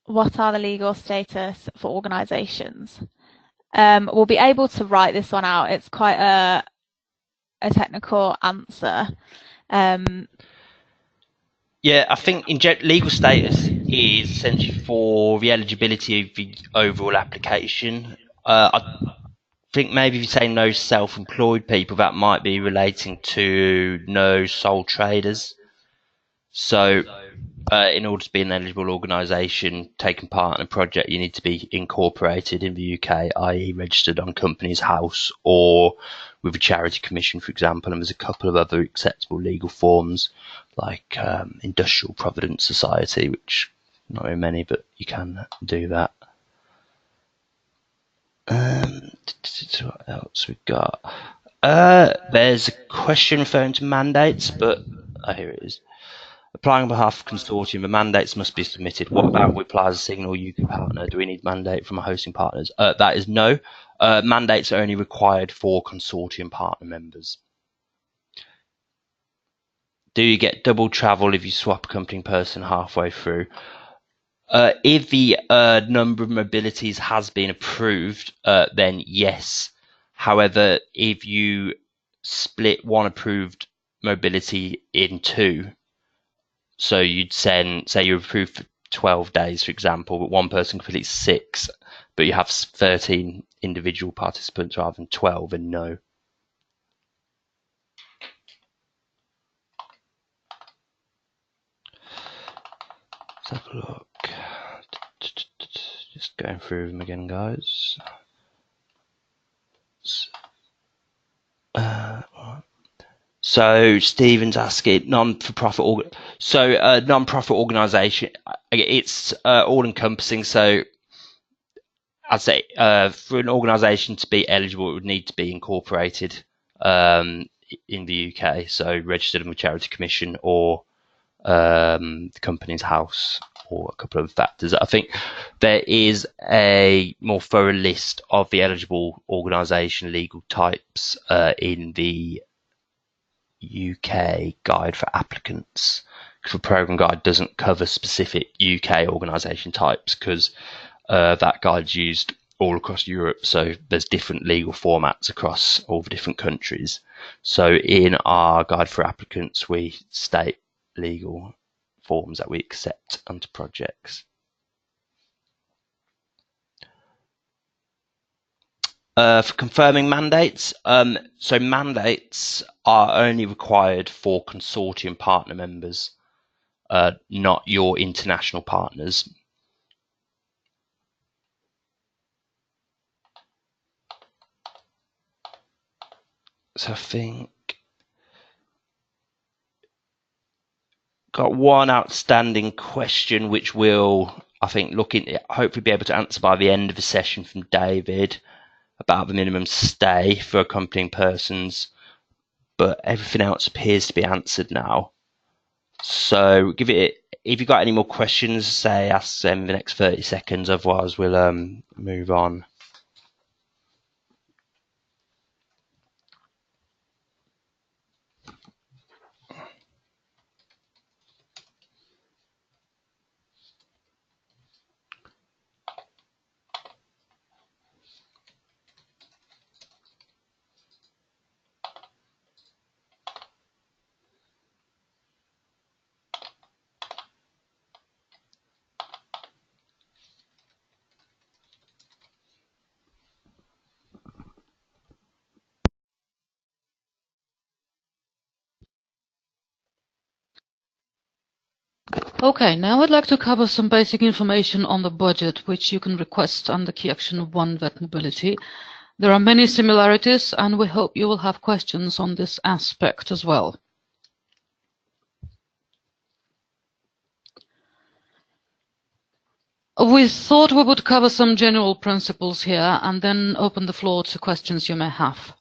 What are the legal status for organisations? We'll be able to write this one out. It's quite a technical answer. Yeah, I think legal status is essentially for the eligibility of the overall application. I think maybe if you say no self-employed people, that might be relating to no sole traders. So in order to be an eligible organisation taking part in a project, you need to be incorporated in the UK, i.e. registered on Companies House or with a charity commission, for example. And there's a couple of other acceptable legal forms like Industrial Providence Society, which not very many, but you can do that. What else we got? There's a question referring to mandates, but here it is. Applying on behalf of Consortium, the mandates must be submitted. What about we apply as a Signal UK partner? Do we need mandate from our hosting partners? That is no. Mandates are only required for Consortium partner members. Do you get double travel if you swap accompanying person halfway through? If the number of mobilities has been approved, then yes. However, if you split one approved mobility in two, so you'd say you're approved for 12 days, for example, but one person completes 6, but you have 13 individual participants rather than 12, and no. Let's have a look. Just going through them again, guys. So Stephen's asking non-profit non-profit organisation. It's all-encompassing. So I'd say for an organisation to be eligible, it would need to be incorporated in the UK. So registered with Charity Commission or the Companies House, or a couple of factors. I think there is a more thorough list of the eligible organisation legal types in the UK guide for applicants, because the programme guide doesn't cover specific UK organisation types, because that guide's used all across Europe, so there's different legal formats across all the different countries. So in our guide for applicants, we state legal forms that we accept onto projects. For confirming mandates, so mandates are only required for consortium partner members, not your international partners. So I think got one outstanding question, which we'll, I think, hopefully be able to answer by the end of the session from David about the minimum stay for accompanying persons, but everything else appears to be answered now. So if you've got any more questions, say ask them in the next 30 seconds, otherwise we'll move on. Okay, now I'd like to cover some basic information on the budget, which you can request under Key Action 1 Vet Mobility. There are many similarities, and we hope you will have questions on this aspect as well. We thought we would cover some general principles here and then open the floor to questions you may have.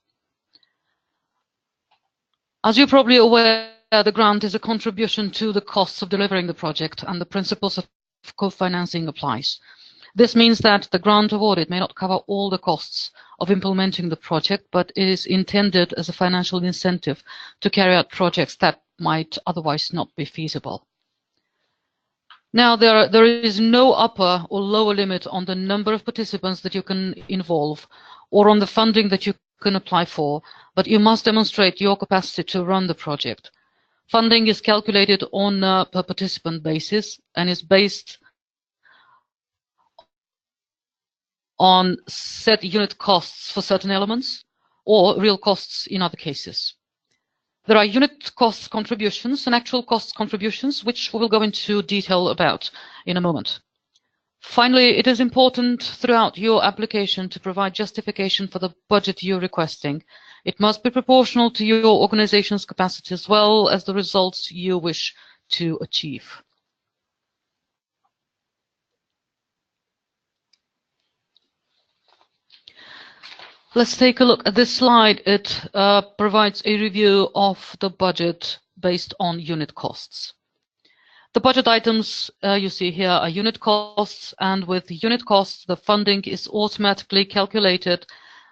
As you're probably aware, the grant is a contribution to the costs of delivering the project, and the principles of co-financing applies. This means that the grant awarded may not cover all the costs of implementing the project, but is intended as a financial incentive to carry out projects that might otherwise not be feasible. Now, there is no upper or lower limit on the number of participants that you can involve or on the funding that you can apply for, but you must demonstrate your capacity to run the project. Funding is calculated on a per participant basis and is based on set unit costs for certain elements or real costs in other cases. There are unit cost contributions and actual cost contributions, which we will go into detail about in a moment. Finally, it is important throughout your application to provide justification for the budget you're requesting. It must be proportional to your organization's capacity as well as the results you wish to achieve. Let's take a look at this slide. It provides a review of the budget based on unit costs. The budget items you see here are unit costs, and with unit costs, the funding is automatically calculated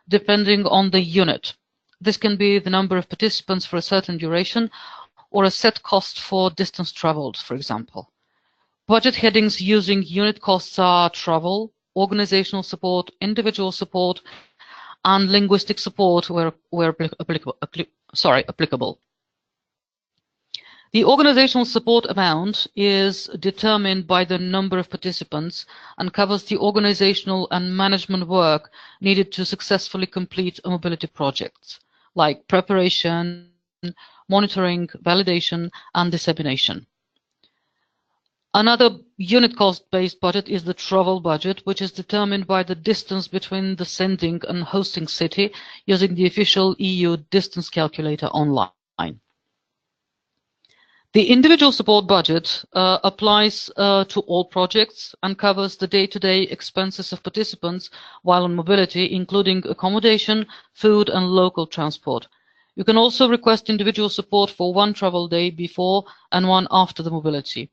depending on the unit. This can be the number of participants for a certain duration or a set cost for distance traveled, for example. Budget headings using unit costs are travel, organizational support, individual support, and linguistic support where applicable. The organizational support amount is determined by the number of participants and covers the organizational and management work needed to successfully complete a mobility project, like preparation, monitoring, validation, and dissemination. Another unit cost-based budget is the travel budget, which is determined by the distance between the sending and hosting city using the official EU distance calculator online. The individual support budget applies to all projects and covers the day-to-day expenses of participants while on mobility, including accommodation, food, and local transport. You can also request individual support for one travel day before and one after the mobility.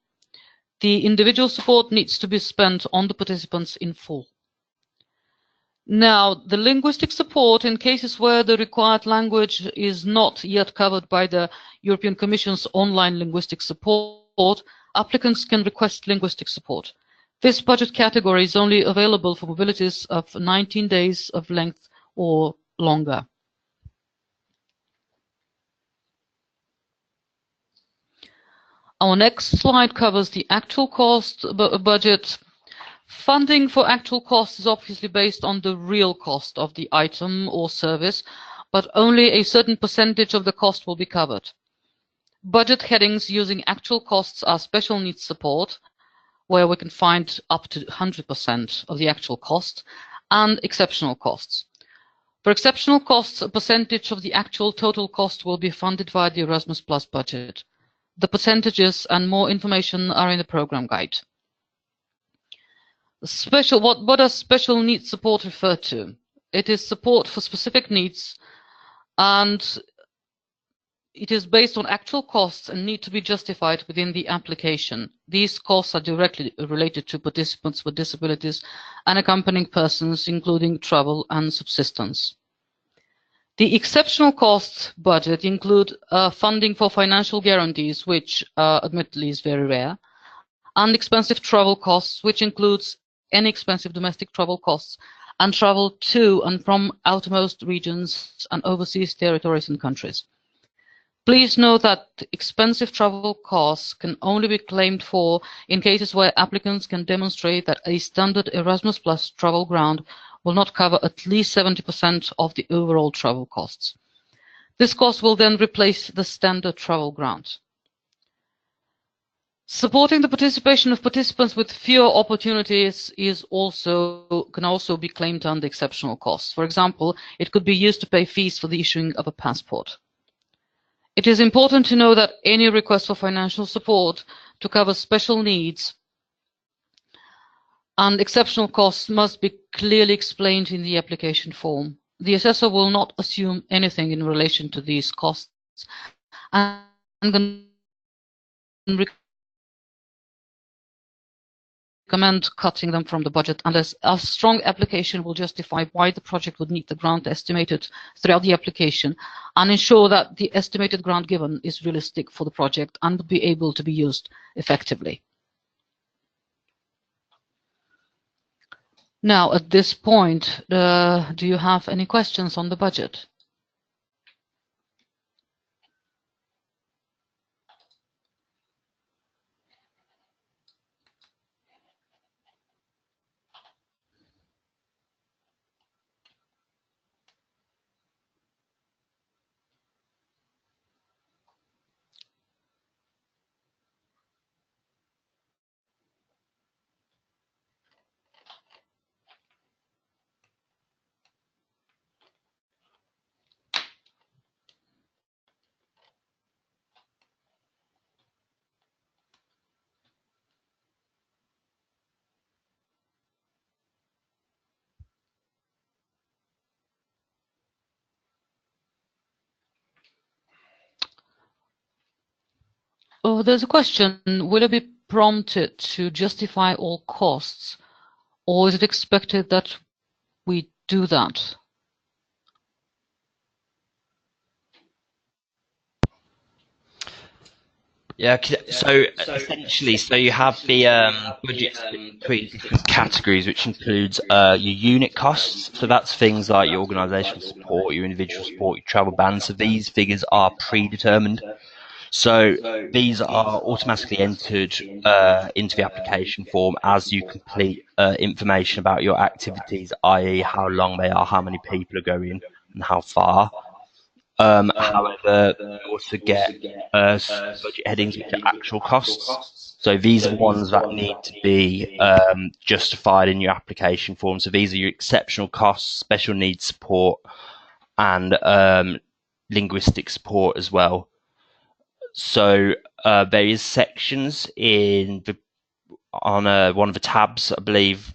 The individual support needs to be spent on the participants in full. Now, the linguistic support in cases where the required language is not yet covered by the European Commission's online linguistic support, applicants can request linguistic support. This budget category is only available for mobilities of 19 days of length or longer. Our next slide covers the actual cost budget. Funding for actual costs is obviously based on the real cost of the item or service, but only a certain percentage of the cost will be covered. Budget headings using actual costs are special needs support, where we can find up to 100% of the actual cost, and exceptional costs. For exceptional costs, a percentage of the actual total cost will be funded via the Erasmus Plus budget. The percentages and more information are in the program guide. What does special needs support refer to? It is support for specific needs, and it is based on actual costs and need to be justified within the application. These costs are directly related to participants with disabilities and accompanying persons, including travel and subsistence. The exceptional costs budget include funding for financial guarantees, which admittedly is very rare, and expensive travel costs, which includes any expensive domestic travel costs and travel to and from outermost regions and overseas territories and countries. Please note that expensive travel costs can only be claimed for in cases where applicants can demonstrate that a standard Erasmus Plus travel grant will not cover at least 70% of the overall travel costs. This cost will then replace the standard travel grant. Supporting the participation of participants with fewer opportunities can also be claimed under exceptional costs. For example, it could be used to pay fees for the issuing of a passport. It is important to know that any request for financial support to cover special needs and exceptional costs must be clearly explained in the application form. The assessor will not assume anything in relation to these costs and recommend cutting them from the budget unless a strong application will justify why the project would need the grant estimated throughout the application and ensure that the estimated grant given is realistic for the project and would be able to be used effectively. Now, at this point, do you have any questions on the budget? Oh, there's a question. Will it be prompted to justify all costs, or is it expected that we do that? Yeah, so essentially, so you have the budget split between different categories, which includes your unit costs. So that's things like your organisational support, your individual support, your travel ban. So these figures are predetermined. So these are automatically entered into the application form as you complete information about your activities, i.e. how long they are, how many people are going, and how far. However, you also get budget headings which are actual costs. So these are the ones that need to be justified in your application form. So these are your exceptional costs, special needs support, and linguistic support as well. So there is sections on one of the tabs, I believe,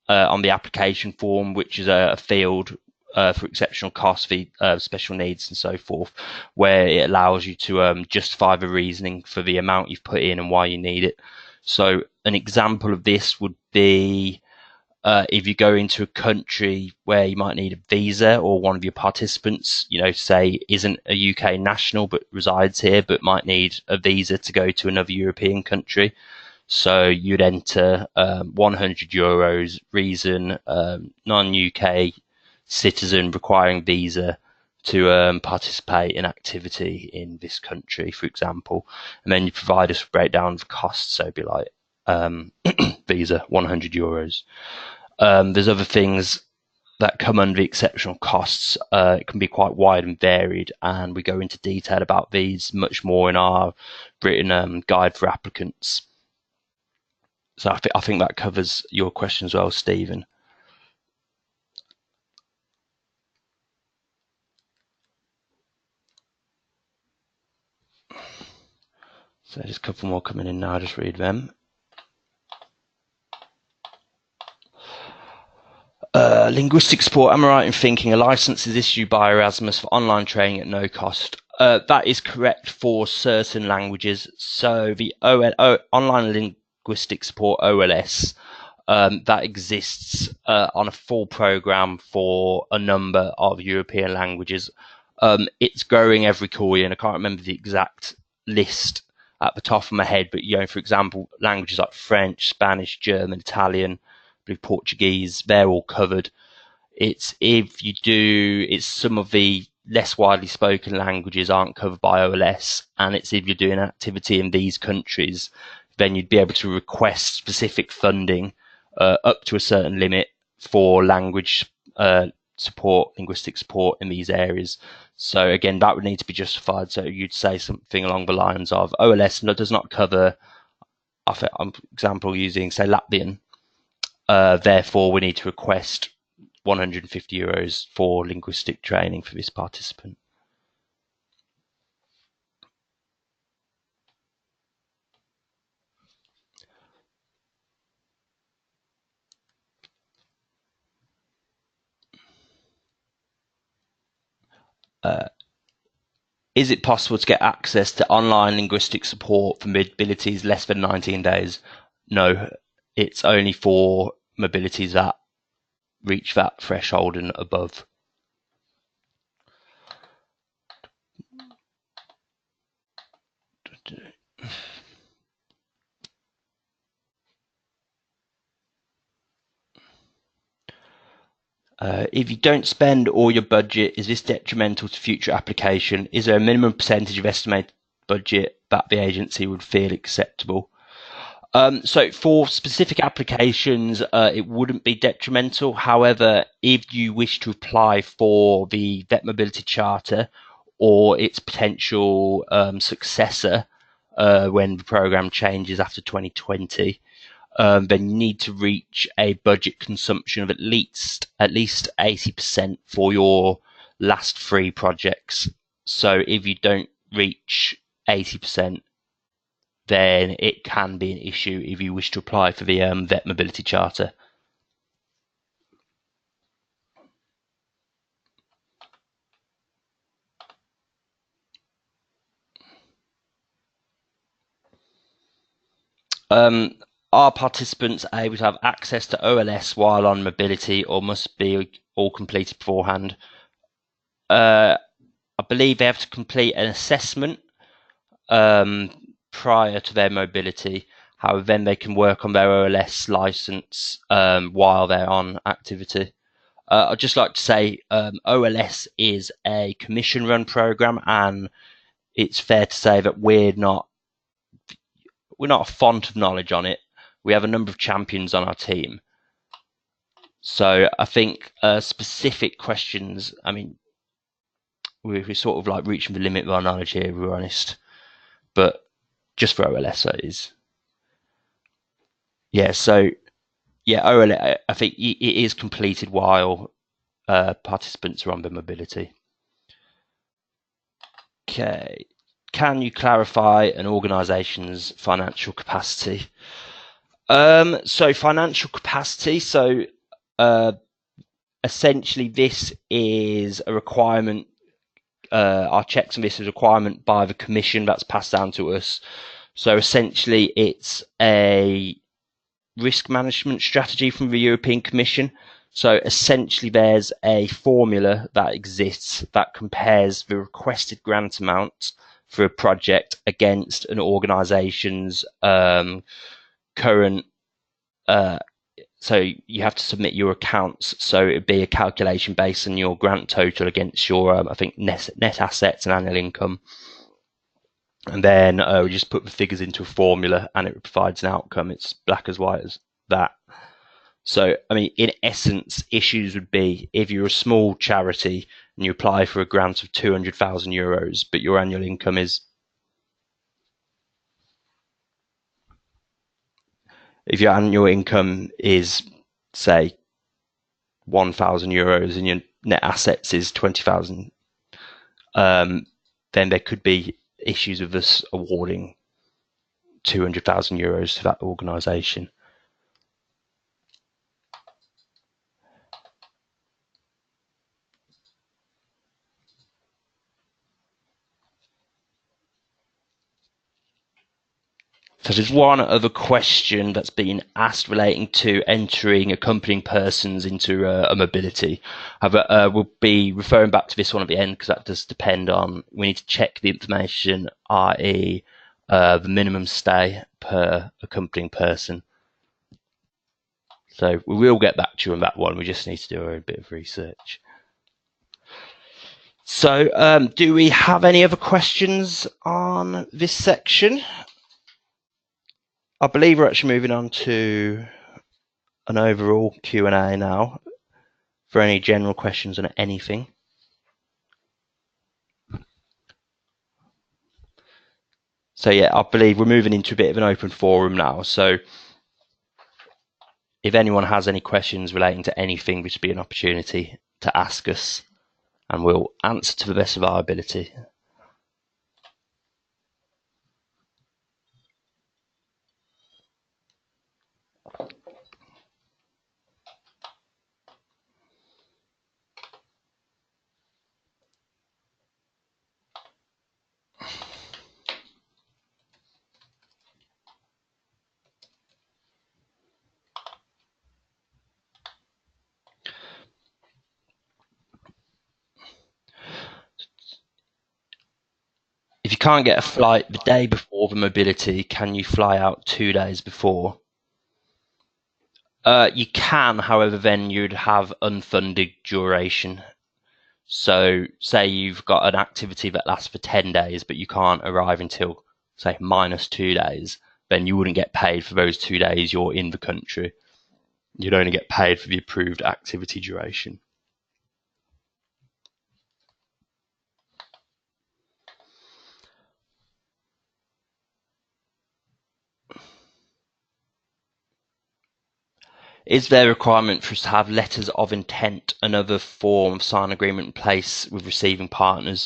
on the application form, which is a field for exceptional costs, for special needs and so forth, where it allows you to justify the reasoning for the amount you've put in and why you need it. So an example of this would be if you go into a country where you might need a visa, or one of your participants, say isn't a UK national but resides here but might need a visa to go to another European country. So you'd enter €100, reason non-UK citizen requiring visa to participate in activity in this country, for example. And then you provide us a breakdown of costs. So it'd be like visa, €100. There's other things that come under exceptional costs. It can be quite wide and varied, and we go into detail about these much more in our written guide for applicants. So I think that covers your question as well, Stephen. So just a couple more coming in now, I'll just read them. Linguistic support, am I right in thinking a license is issued by Erasmus for online training at no cost? That is correct for certain languages. So the online linguistic support, OLS, that exists on a full program for a number of European languages. It's growing every quarter, and I can't remember the exact list at the top of my head, but for example, languages like French, Spanish, German, Italian, Portuguese, they're all covered. It's some of the less widely spoken languages aren't covered by OLS, and it's if you're doing an activity in these countries, then you'd be able to request specific funding up to a certain limit for language support, linguistic support in these areas. So again, that would need to be justified. So you'd say something along the lines of OLS does not cover, for example, using say Latvian. Therefore, we need to request €150 for linguistic training for this participant. Is it possible to get access to online linguistic support for mobilities less than 19 days? No, it's only for mobilities that reach that threshold and above. If you don't spend all your budget, is this detrimental to future application? Is there a minimum percentage of estimated budget that the agency would feel acceptable? So for specific applications, it wouldn't be detrimental. However, if you wish to apply for the Vet Mobility Charter or its potential successor when the program changes after 2020, then you need to reach a budget consumption of at least 80% for your last 3 projects. So if you don't reach 80%, then it can be an issue if you wish to apply for the Vet Mobility Charter. Are participants able to have access to OLS while on mobility, or must be all completed beforehand? I believe they have to complete an assessment prior to their mobility. However, then they can work on their OLS license while they're on activity. I'd just like to say OLS is a commission-run program, and it's fair to say that we're not a font of knowledge on it. We have a number of champions on our team. So I think specific questions, I mean, we're sort of like reaching the limit of our knowledge here, if we're honest. But just for OLS, that is. Yeah, so, yeah, OLS, I think it is completed while participants are on the mobility. Okay. Can you clarify an organisation's financial capacity? So financial capacity, so essentially this is a requirement, our checks on this is a requirement by the Commission that's passed down to us. So essentially it's a risk management strategy from the European Commission. So essentially there's a formula that exists that compares the requested grant amount for a project against an organisation's current, so you have to submit your accounts, so it'd be a calculation based on your grant total against your I think net assets and annual income, and then we just put the figures into a formula and it provides an outcome. It's black as white as that. So I mean, in essence, issues would be if you're a small charity and you apply for a grant of €200,000 but your annual income is, if your annual income is, say, €1,000 and your net assets is 20,000, then there could be issues with us awarding €200,000 to that organisation. So there's one other question that's been asked relating to entering accompanying persons into a mobility. However, we'll be referring back to this one at the end because that does depend on, we need to check the information, i.e. The minimum stay per accompanying person. So we will get back to you on that one. We just need to do a bit of research. So do we have any other questions on this section? I believe we're actually moving on to an overall Q&A now for any general questions on anything. So yeah, I believe we're moving into a bit of an open forum now. So if anyone has any questions relating to anything, this would be an opportunity to ask us and we'll answer to the best of our ability. If you can't get a flight the day before the mobility, can you fly out 2 days before? You can, however, then you'd have unfunded duration. So say you've got an activity that lasts for 10 days, but you can't arrive until, say, -2 days, then you wouldn't get paid for those 2 days you're in the country. You'd only get paid for the approved activity duration. Is there a requirement for us to have letters of intent and other form of sign agreement in place with receiving partners?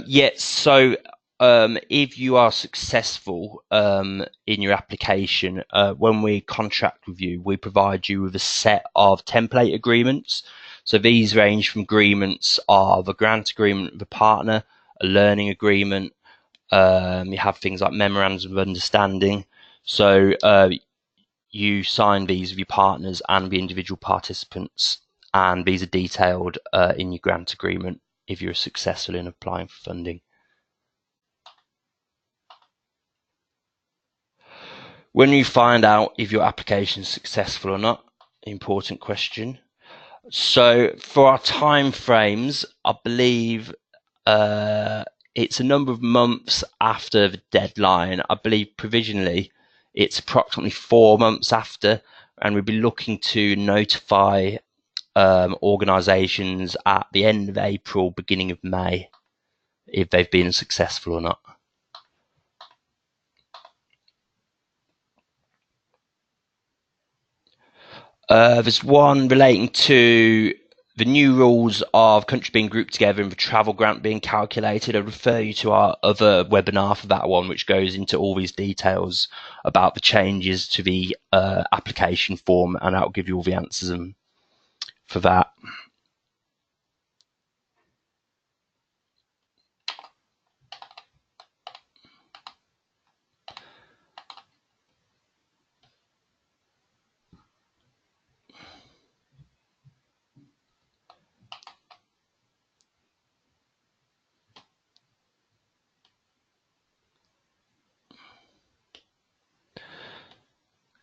Yes, so if you are successful in your application, when we contract with you, we provide you with a set of template agreements. So these range from agreements of a grant agreement with a partner, a learning agreement, you have things like memorandums of understanding. So you sign these with your partners and the individual participants, and these are detailed in your grant agreement if you're successful in applying for funding. When you find out if your application is successful or not, important question. So for our time frames, I believe it's a number of months after the deadline. I believe provisionally it's approximately 4 months after, and we'll be looking to notify organisations at the end of April, beginning of May, if they've been successful or not. There's one relating to the new rules of countries being grouped together and the travel grant being calculated. I refer you to our other webinar for that one, which goes into all these details about the changes to the application form, and I'll give you all the answers for that.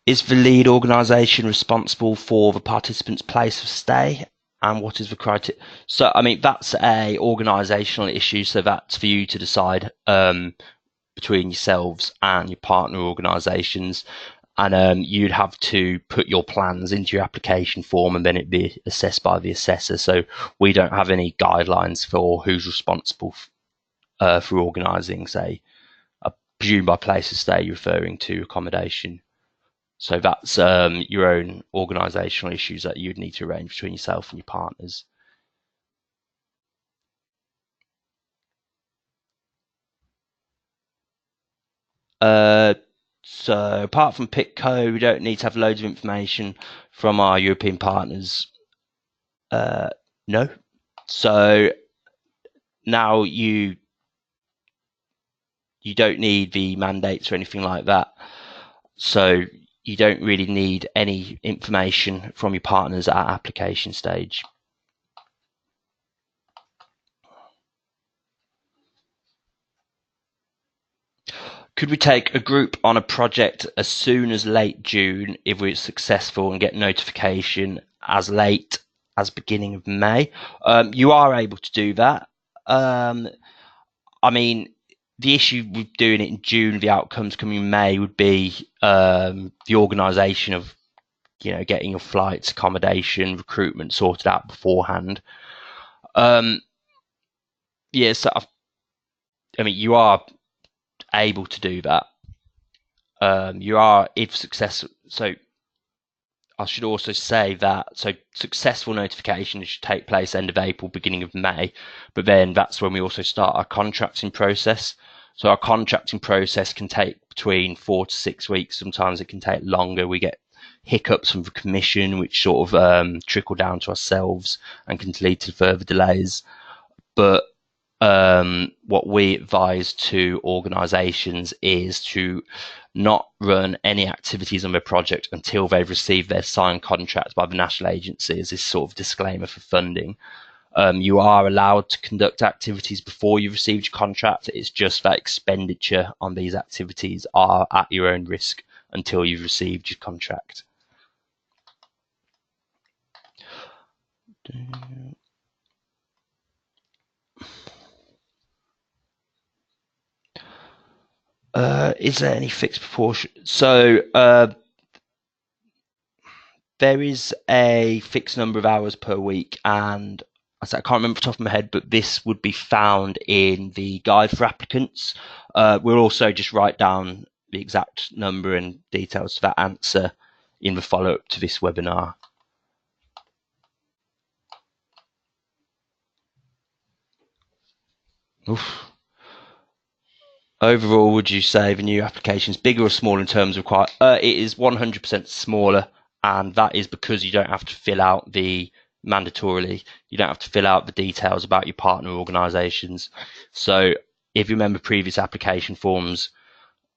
Is the lead organisation responsible for the participant's place of stay, and what is the criteria? So, I mean, that's a organisational issue, so that's for you to decide between yourselves and your partner organisations, and you'd have to put your plans into your application form, and then it'd be assessed by the assessor. So we don't have any guidelines for who's responsible for organising, say, I presume by place of stay you're referring to accommodation. So that's your own organisational issues that you'd need to arrange between yourself and your partners. So apart from PIC code, we don't need to have loads of information from our European partners. No. So now you don't need the mandates or anything like that. So you don't really need any information from your partners at application stage. Could we take a group on a project as soon as late June if we're successful and get notification as late as beginning of May? You are able to do that. I mean, the issue with doing it in June, the outcomes coming in May, would be the organisation of, getting your flights, accommodation, recruitment sorted out beforehand. Yeah, so I mean, you are able to do that. You are, if successful. So I should also say that successful notification should take place end of April, beginning of May, but then that's when we also start our contracting process. So our contracting process can take between 4 to 6 weeks. Sometimes it can take longer. We get hiccups from the commission, which sort of trickle down to ourselves and can lead to further delays. But what we advise to organisations is to not run any activities on their project until they've received their signed contract by the national agency, as this sort of disclaimer for funding. You are allowed to conduct activities before you've received your contract. It's just that expenditure on these activities are at your own risk until you've received your contract. Is there any fixed proportion? So there is a fixed number of hours per week, and I can't remember off the top of my head, but this would be found in the guide for applicants. We'll also just write down the exact number and details to that answer in the follow-up to this webinar. Oof. Overall, would you say the new application is bigger or smaller in terms of required? It is 100% smaller, and that is because you don't have to fill out mandatorily, you don't have to fill out the details about your partner organisations. So if you remember previous application forms,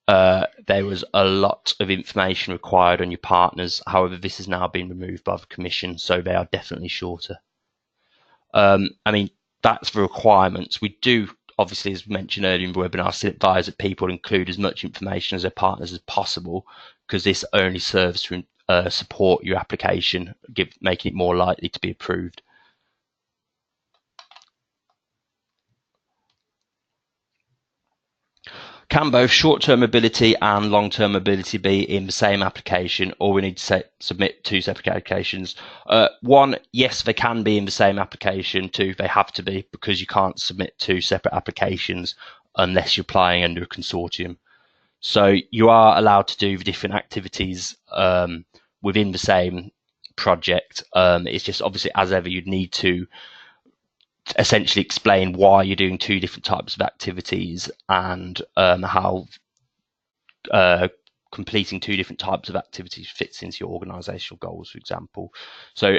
there was a lot of information required on your partners. However, this has now been removed by the Commission, so they are definitely shorter. I mean, that's the requirements. We do, obviously, as mentioned earlier in the webinar, still advise that people include as much information as their partners as possible, because this only serves to support your application, making it more likely to be approved. Can both short-term mobility and long-term mobility be in the same application, or we need to submit two separate applications? One, yes, they can be in the same application. Two, they have to be, because you can't submit two separate applications unless you're applying under a consortium. So you are allowed to do the different activities within the same project. It's just obviously, as ever, you'd need to essentially explain why you're doing two different types of activities, and how completing two different types of activities fits into your organisational goals, for example. So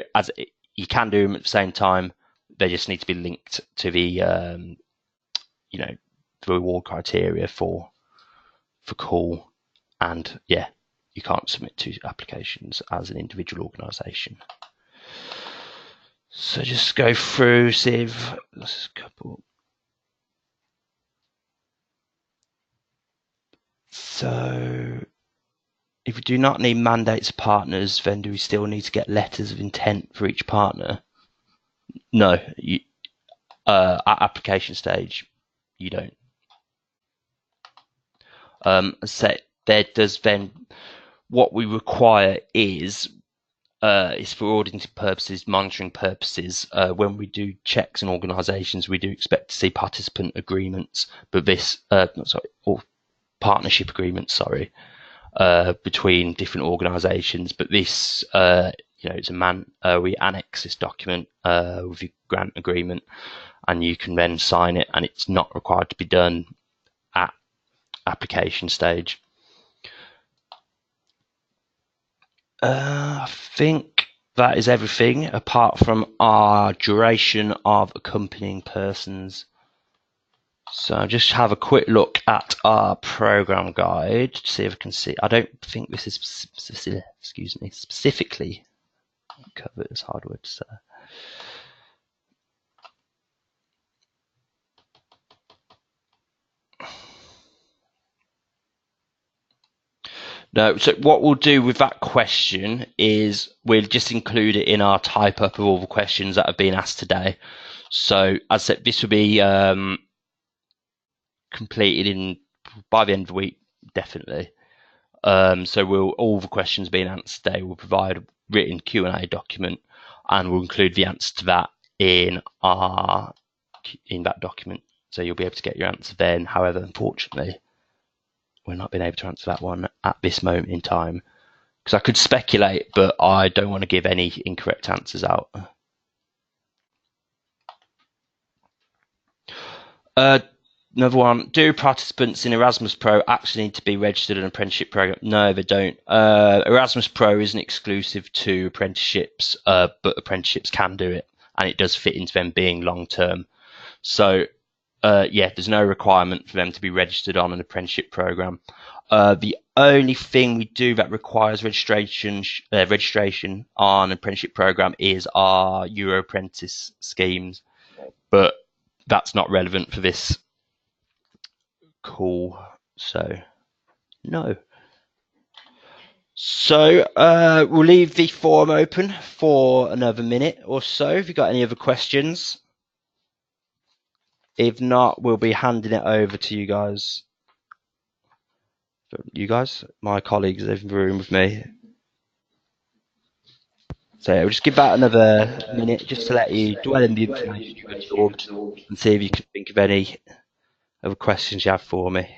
you can do them at the same time, they just need to be linked to the the reward criteria for call, and yeah, you can't submit two applications as an individual organisation. So just go through, see if there's a couple. So if we do not need mandates of partners, then do we still need to get letters of intent for each partner? No, at application stage, you don't. So there does then, what we require is for auditing purposes, monitoring purposes. When we do checks in organisations, we do expect to see participant agreements, but or partnership agreements, between different organisations. But this, it's we annex this document with your grant agreement, and you can then sign it, and it's not required to be done at application stage. I think that is everything apart from our duration of accompanying persons. So just have a quick look at our program guide to see if I can see. I don't think this is specifically covered as hard word to say. No, so what we'll do with that question is we'll just include it in our type up of all the questions that have been asked today. So as I said, this will be completed by the end of the week, definitely. So all the questions being answered today, we'll provide a written Q&A document, and we'll include the answer to that in that document. So you'll be able to get your answer then. However, unfortunately, we're not being able to answer that one at this moment in time, because I could speculate, but I don't want to give any incorrect answers out. Another one, do participants in ErasmusPro actually need to be registered in an apprenticeship program? No, they don't. ErasmusPro isn't exclusive to apprenticeships, but apprenticeships can do it, and it does fit into them being long term. So there's no requirement for them to be registered on an apprenticeship program. The only thing we do that requires registration on an apprenticeship program is our EuroApprentice schemes. but that's not relevant for this call, so no. So we'll leave the forum open for another minute or so. If you've got any other questions, if not, we'll be handing it over to you guys. My colleagues in the room with me. So we'll just give that another minute just to let you dwell in the information you've absorbed and see if you can think of any other questions you have for me.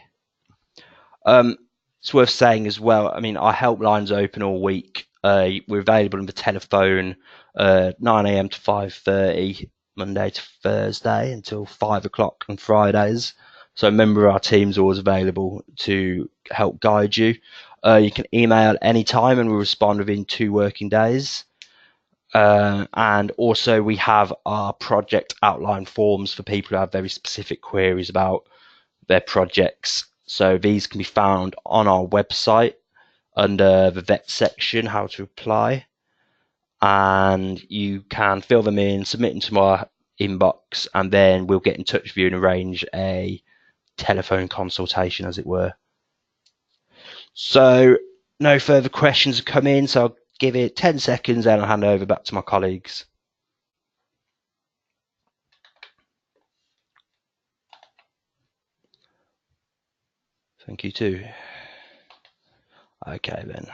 It's worth saying as well, I mean, our helpline's open all week. We're available on the telephone 9 AM to 5:30, Monday to Thursday, until 5 o'clock on Fridays. So a member of our team's always available to help guide you. You can email anytime and we'll respond within 2 working days. And also we have our project outline forms for people who have very specific queries about their projects. So these can be found on our website under the vet section, how to apply. And you can fill them in, submit them to our inbox, and then we'll get in touch with you and arrange a telephone consultation, as it were. So no further questions have come in, so I'll give it 10 seconds and I'll hand over back to my colleagues. Thank you too. Okay then.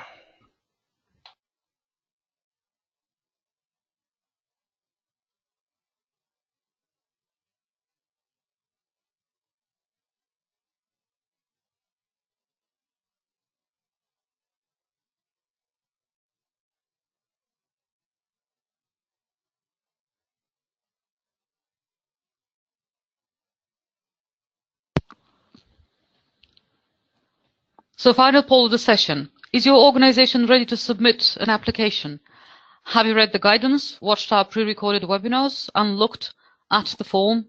So final poll of the session. Is your organization ready to submit an application? Have you read the guidance, watched our pre-recorded webinars, and looked at the form?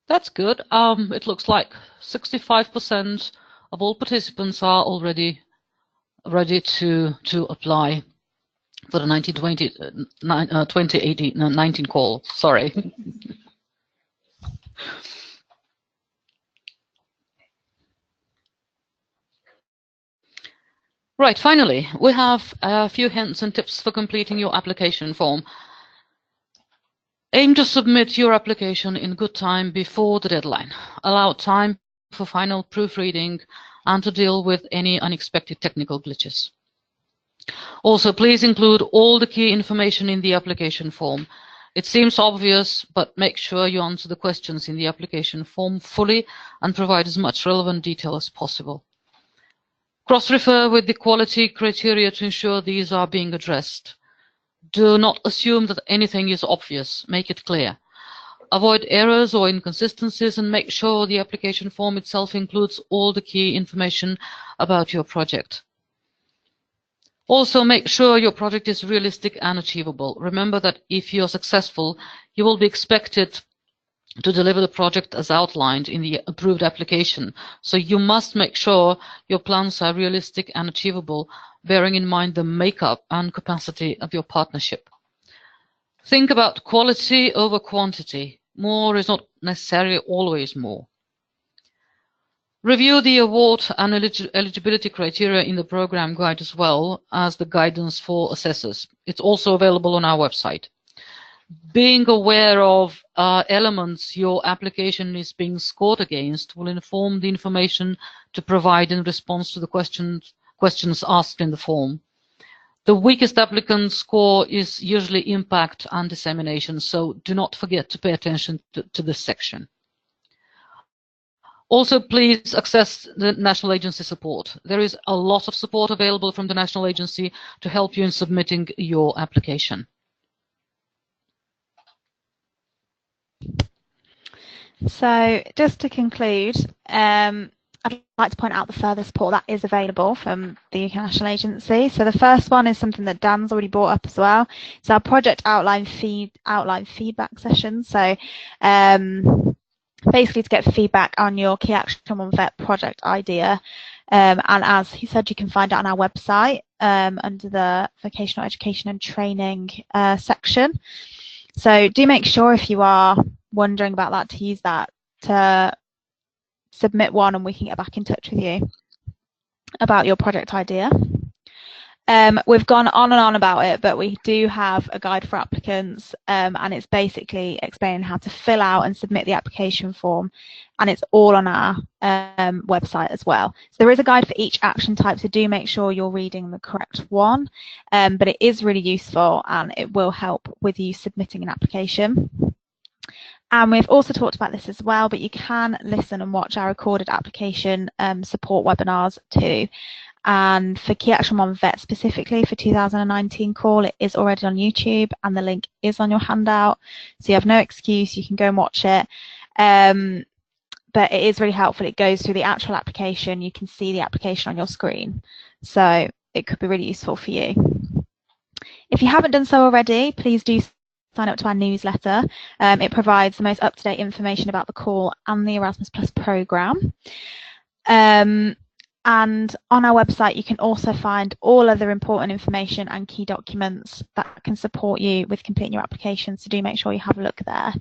That's good. It looks like 65% of all participants are already ready to apply for the 2019 call. Sorry. Right, finally, we have a few hints and tips for completing your application form. Aim to submit your application in good time before the deadline. Allow time for final proofreading and to deal with any unexpected technical glitches. Also, please include all the key information in the application form. It seems obvious, but make sure you answer the questions in the application form fully and provide as much relevant detail as possible. Cross-refer with the quality criteria to ensure these are being addressed. Do not assume that anything is obvious. Make it clear. Avoid errors or inconsistencies and make sure the application form itself includes all the key information about your project. Also, make sure your project is realistic and achievable. Remember that if you're successful, you will be expected to deliver the project as outlined in the approved application. So you must make sure your plans are realistic and achievable, bearing in mind the makeup and capacity of your partnership. Think about quality over quantity. More is not necessarily always more. Review the award and eligibility criteria in the program guide as well as the guidance for assessors. It's also available on our website. Being aware of elements your application is being scored against will inform the information to provide in response to the questions asked in the form. The weakest applicant score is usually impact and dissemination, so do not forget to pay attention to this section. Also, please access the National Agency support. There is a lot of support available from the National Agency to help you in submitting your application. So just to conclude, I'd like to point out the further support that is available from the UK National Agency. So the first one is something that Dan's already brought up as well. It's our project outline feedback session. So basically to get feedback on your Key Action 1 Vet project idea. And as he said, you can find it on our website under the Vocational Education and Training section. So do make sure, if you are wondering about that, to use that to submit one, and we can get back in touch with you about your project idea. We've gone on and on about it, but we do have a guide for applicants, and it's basically explaining how to fill out and submit the application form, and it's all on our website as well. So there is a guide for each action type, so do make sure you're reading the correct one, but it is really useful and it will help with you submitting an application. And we've also talked about this as well, but you can listen and watch our recorded application support webinars too. And for Key Action 1 Vet specifically for 2019 call, it is already on YouTube and the link is on your handout. So you have no excuse, you can go and watch it. But it is really helpful. It goes through the actual application. You can see the application on your screen. So it could be really useful for you. If you haven't done so already, please do sign up to our newsletter. It provides the most up-to-date information about the call and the Erasmus Plus programme. And on our website, you can also find all other important information and key documents that can support you with completing your application. So do make sure you have a look there.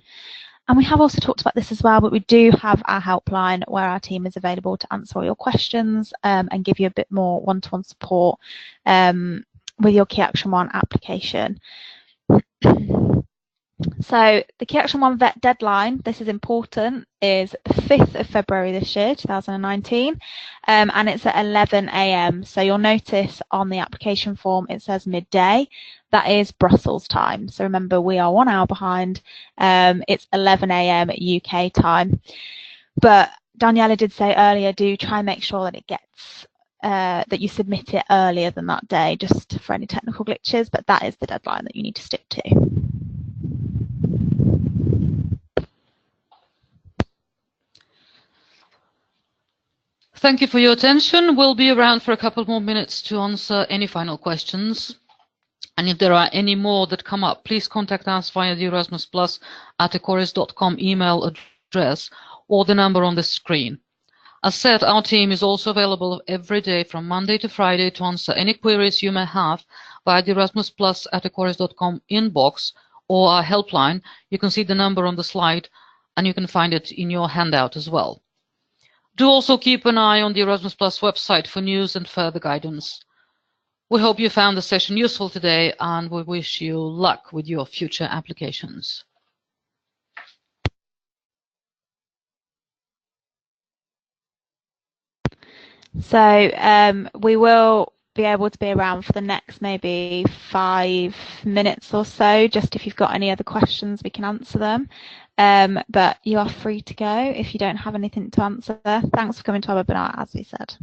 And we have also talked about this as well, but we do have our helpline where our team is available to answer all your questions and give you a bit more one-to-one support with your Key Action 1 application. So the Key Action 1 Vet deadline, this is important, is the 5th of February this year, 2019, and it's at 11 AM. So you'll notice on the application form it says midday. That is Brussels time. So remember, we are 1 hour behind. It's 11 AM UK time. But Daniela did say earlier, do try and make sure that it gets that you submit it earlier than that day, just for any technical glitches. But that is the deadline that you need to stick to. Thank you for your attention. We'll be around for a couple more minutes to answer any final questions. And if there are any more that come up, please contact us via the ErasmusPlus@ecoris.com email address or the number on the screen. As said, our team is also available every day from Monday to Friday to answer any queries you may have via the ErasmusPlus@ecoris.com inbox or our helpline. You can see the number on the slide and you can find it in your handout as well. Do also keep an eye on the Erasmus Plus website for news and further guidance. We hope you found the session useful today and we wish you luck with your future applications. So we will be able to be around for the next maybe 5 minutes or so. Just if you've got any other questions, we can answer them. But you are free to go if you don't have anything to answer. Thanks for coming to our webinar, as we said.